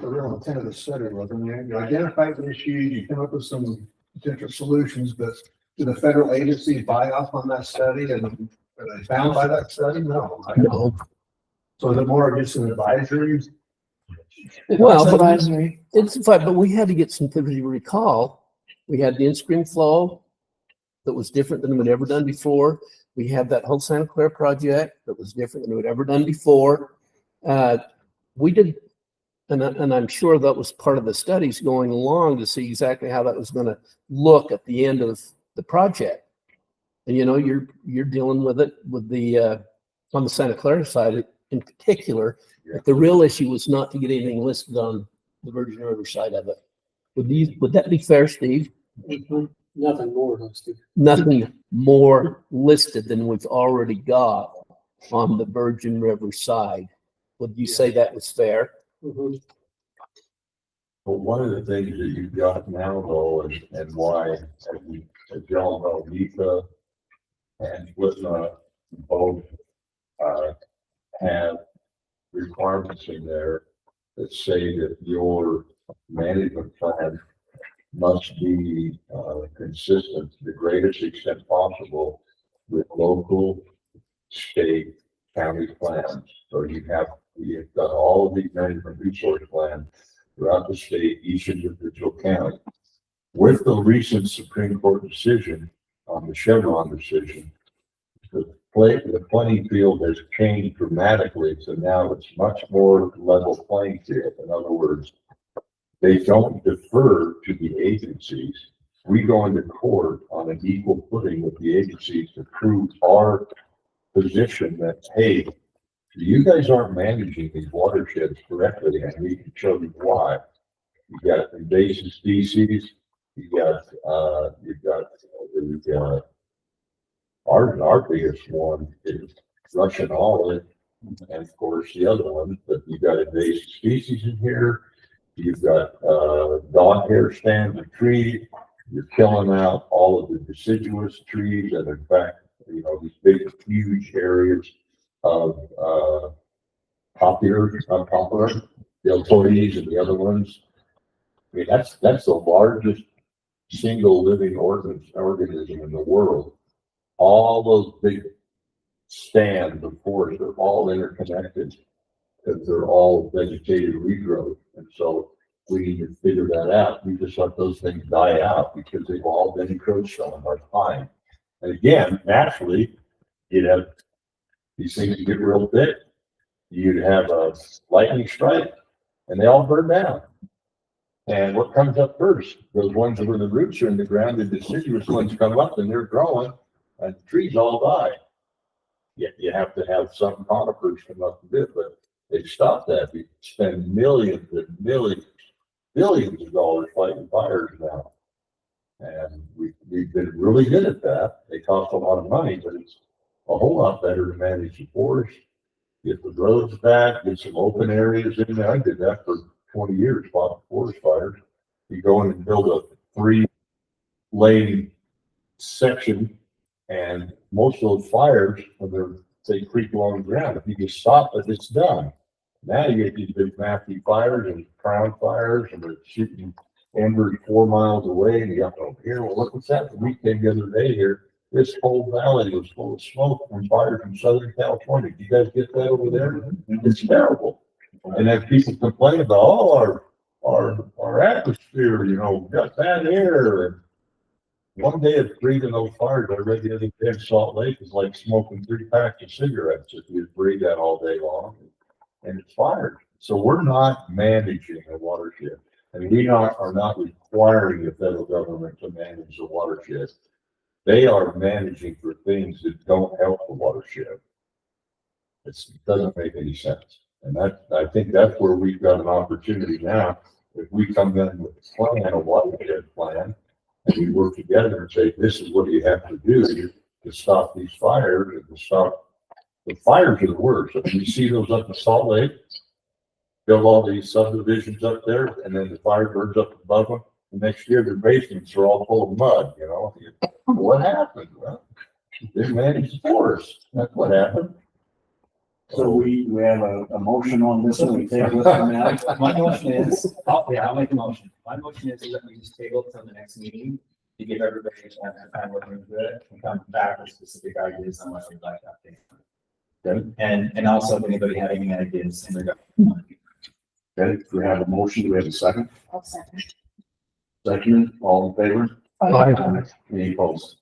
the real intent of the study was. I mean, you identified the issues, you come up with some potential solutions, but do the federal agencies buy off on that study, and are they bound by that study? No. No. So is it more just an advisory? Well, Advisory. it's fine, but we had to get some things. You recall, we had the in-stream flow that was different than we'd ever done before. We had that whole Santa Clara project that was different than we'd ever done before. We did, and I'm sure that was part of the studies going along to see exactly how that was going to look at the end of the project. And you know, you're dealing with it with the on the Santa Clara side in particular. But the real issue was not to get anything listed on the Virgin River side of it. Would that be fair, Steve? Nothing more listed. Nothing more listed than we've already got on the Virgin River side. Would you say that was fair? Mhm. But one of the things that you've got now, though, and why, as y'all know, NEPA and Slipknot both have requirements in there that say that your management plan must be consistent to the greatest extent possible with local, state, county plans. So you've got all of these management resource plans throughout the state, each individual county. With the recent Supreme Court decision on the Chevron decision, the playing field has changed dramatically, so now it's much more level playing field. In other words, they don't defer to the agencies. We go into court on an equal footing with the agencies to prove our position that, hey, you guys aren't managing these watersheds correctly, and we can show you why. You got invasive species. You've got our biggest one is Russian olive, and of course the other one. But you've got invasive species in here. You've got dog hair stands of trees. You're killing out all of the deciduous trees, and in fact, you know, these big, huge areas of poplar, the employees and the other ones. I mean, that's the largest single living organism in the world. All those big stands of forest are all interconnected because they're all vegetated regrowth. And so we need to figure that out. We just let those things die out because they've all been encroached on by pine. And again, naturally, you'd have these things get real thick. You'd have a lightning strike and they all burn down. And what comes up first? Those ones where the roots are in the ground, the deciduous ones come up and they're growing, and the trees all die. Yet you have to have some conifers come up a bit, but they've stopped that. We spend millions and millions, billions of dollars fighting fires now. And we've been really good at that. They cost a lot of money, but it's a whole lot better to manage the forest, get the roads back, get some open areas in there. I did that for 20 years, fought forest fires. You go in and build a 3-lane section, and most of those fires, they creep along the ground. If you can stop it, it's done. Now you get these big nasty fires and crown fires, and they're shooting embers 4 miles away, and you got over here. Well, look what's happened. We came the other day here. This whole valley was full of smoke from fires from Southern California. Do you guys get that over there? It's terrible. And then people complain about, oh, our atmosphere, you know, got bad air. one day of breathing those fires, I read the other day in Salt Lake is like smoking 3 packs of cigarettes if you breathe that all day long, and it's fired. So we're not managing a watershed, and we are not requiring the federal government to manage the watershed. They are managing for things that don't help the watershed. It doesn't make any sense. And I think that's where we've got an opportunity now. If we come in with a plan, a watershed plan, and we work together and say, this is what you have to do to stop these fires and to stop the fires are the worst. If you see those up in Salt Lake, build all these subdivisions up there, and then the fire burns up above them. The next year, their basements are all full of mud, you know. What happened? Well, they managed the forest. That's what happened. So we have a motion on this one. We table this one now. My motion is, I'll make a motion. My motion is that we just table it till the next meeting to give everybody a chance to kind of look into it and come back with specific ideas on what we'd like to update. Okay. And also if anybody had any ideas in regard. Okay, we have a motion. Do we have a second? I'll second. Second, all in favor? Aye. Any opposed?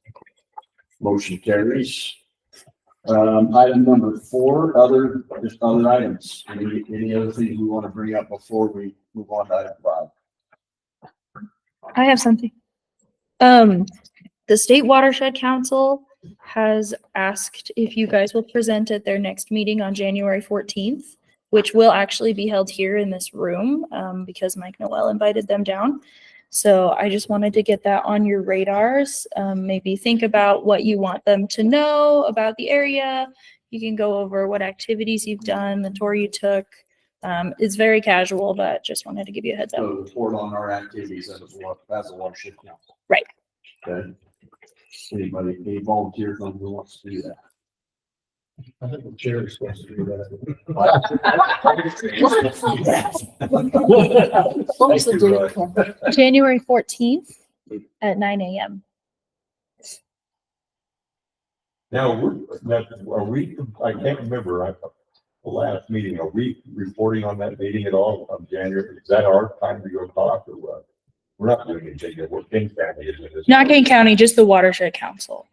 Motion carries. Item number 4, just other items. Any other things we want to bring up before we move on to item 5? I have something. The State Watershed Council has asked if you guys will present at their next meeting on January 14th, which will actually be held here in this room, because Mike Noel invited them down. So I just wanted to get that on your radars. Maybe think about what you want them to know about the area. You can go over what activities you've done, the tour you took. It's very casual, but just wanted to give you a heads up. So report on our activities as a watershed council. Right. Okay. Any volunteers on who wants to do that? I think the chair is supposed to do that. What was the date for? January 14th at 9 a.m. Now, are we, I can't remember, the last meeting, are we reporting on that meeting at all on January? Is that our time to go talk or what? We're not doing anything yet. We're King County, isn't it? Not Kane County, just the Watershed Council.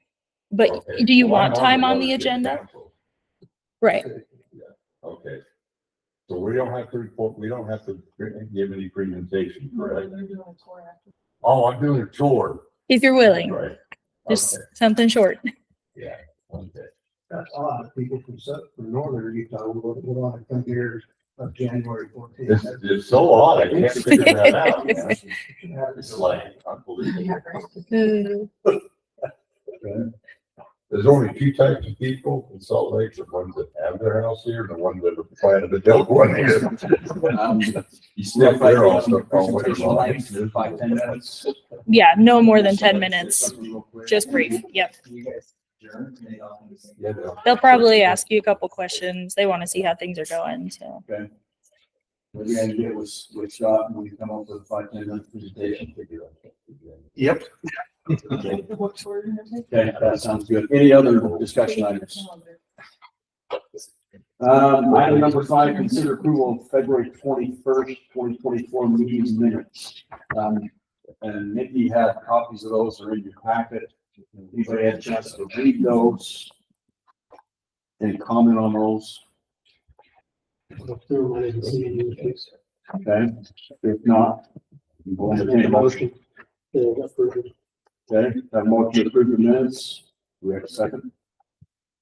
But Okay. do you Well, want I'm time on the Watershed agenda? Council. Right. Yeah. Okay. So we don't have to report, we don't have to give any presentation, correct? Oh, I'm doing a tour. If you're willing, Right. just Okay. something short. Yeah. Okay. That's odd. People from northern Utah would want to come here on January 14th. This is so odd. I can't figure that out. It's like unbelievable. There's only 2 types of people in Salt Lake, the ones that have their house here, and the ones that are planning to build one here. You still fight all stuff. 5-10 minutes. Yeah, no more than 10 minutes. Just brief. Yep. You guys adjourn, and they all can just- Yeah, They'll probably ask you a couple questions. They want to see how things are going. So Okay. What we're gonna get with Scott and we come up with a 5-10 minute presentation. Yep. Okay, that sounds good. Any other discussion items? Item number 5, consider approval of February 21st, 2024 meeting minutes. And Nikki had copies of those are in your packet. Anybody had a chance to read those? Any comment on those? Okay, if not, we'll entertain a motion. Okay, have a motion to approve the minutes. Do we have a second?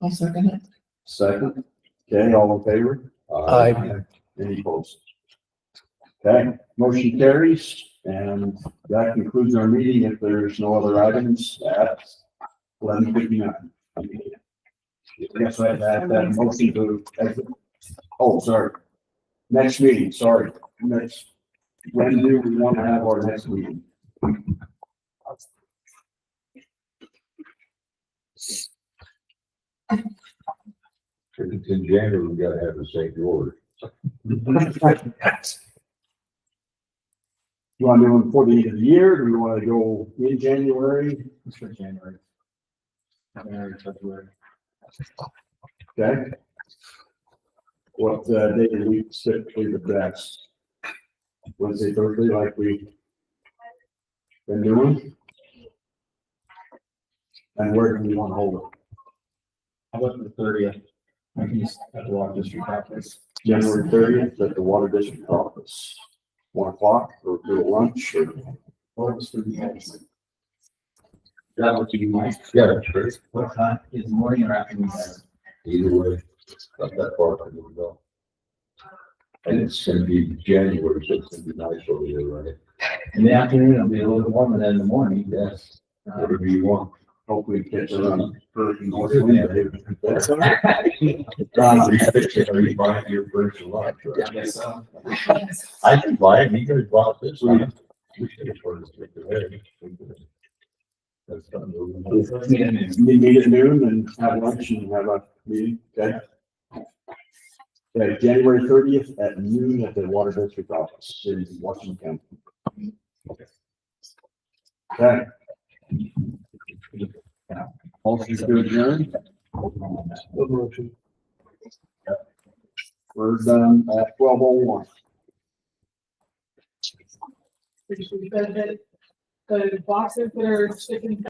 I'll second it. Second. Okay, all in favor? Aye. Any opposed? Okay, motion carries, and that concludes our meeting. If there's no other items at 11:59. Yes, I have that motion to exit. Oh, sorry. Next meeting, sorry. Next, when do we want to have our next meeting? If it's in January, we gotta have the St. George. You want to do it before the end of the year? Do we want to go in January? It's for January. January, February. Okay. What day of the week typically the best? Wednesday, Thursday, like we been doing? And where do we want to hold it? How about the 30th? I can just at the Water District office. January 30th at the Water District office. 1 o'clock or do a lunch or? What was for the guys? That would be nice. Yeah, sure. What time is morning or afternoon? Guys? Either way, not that far from the go. And it's gonna be January, so it's gonna be nice over here, right? In the afternoon, it'll be a little bit warmer than in the morning. Yes, whatever you want. Hopefully catch it on hurricane north Yeah. wind. That's all right. Are you buying your first lunch, right? I guess so. I can buy it, you can buy this. We should afford to take it away. That's something. Meet at noon and have lunch and have a meeting, okay? Okay, January 30th at noon at the Water District office in Washington County. Okay. Motion to adjourn. We're done at 12:01. The boxes that are sticking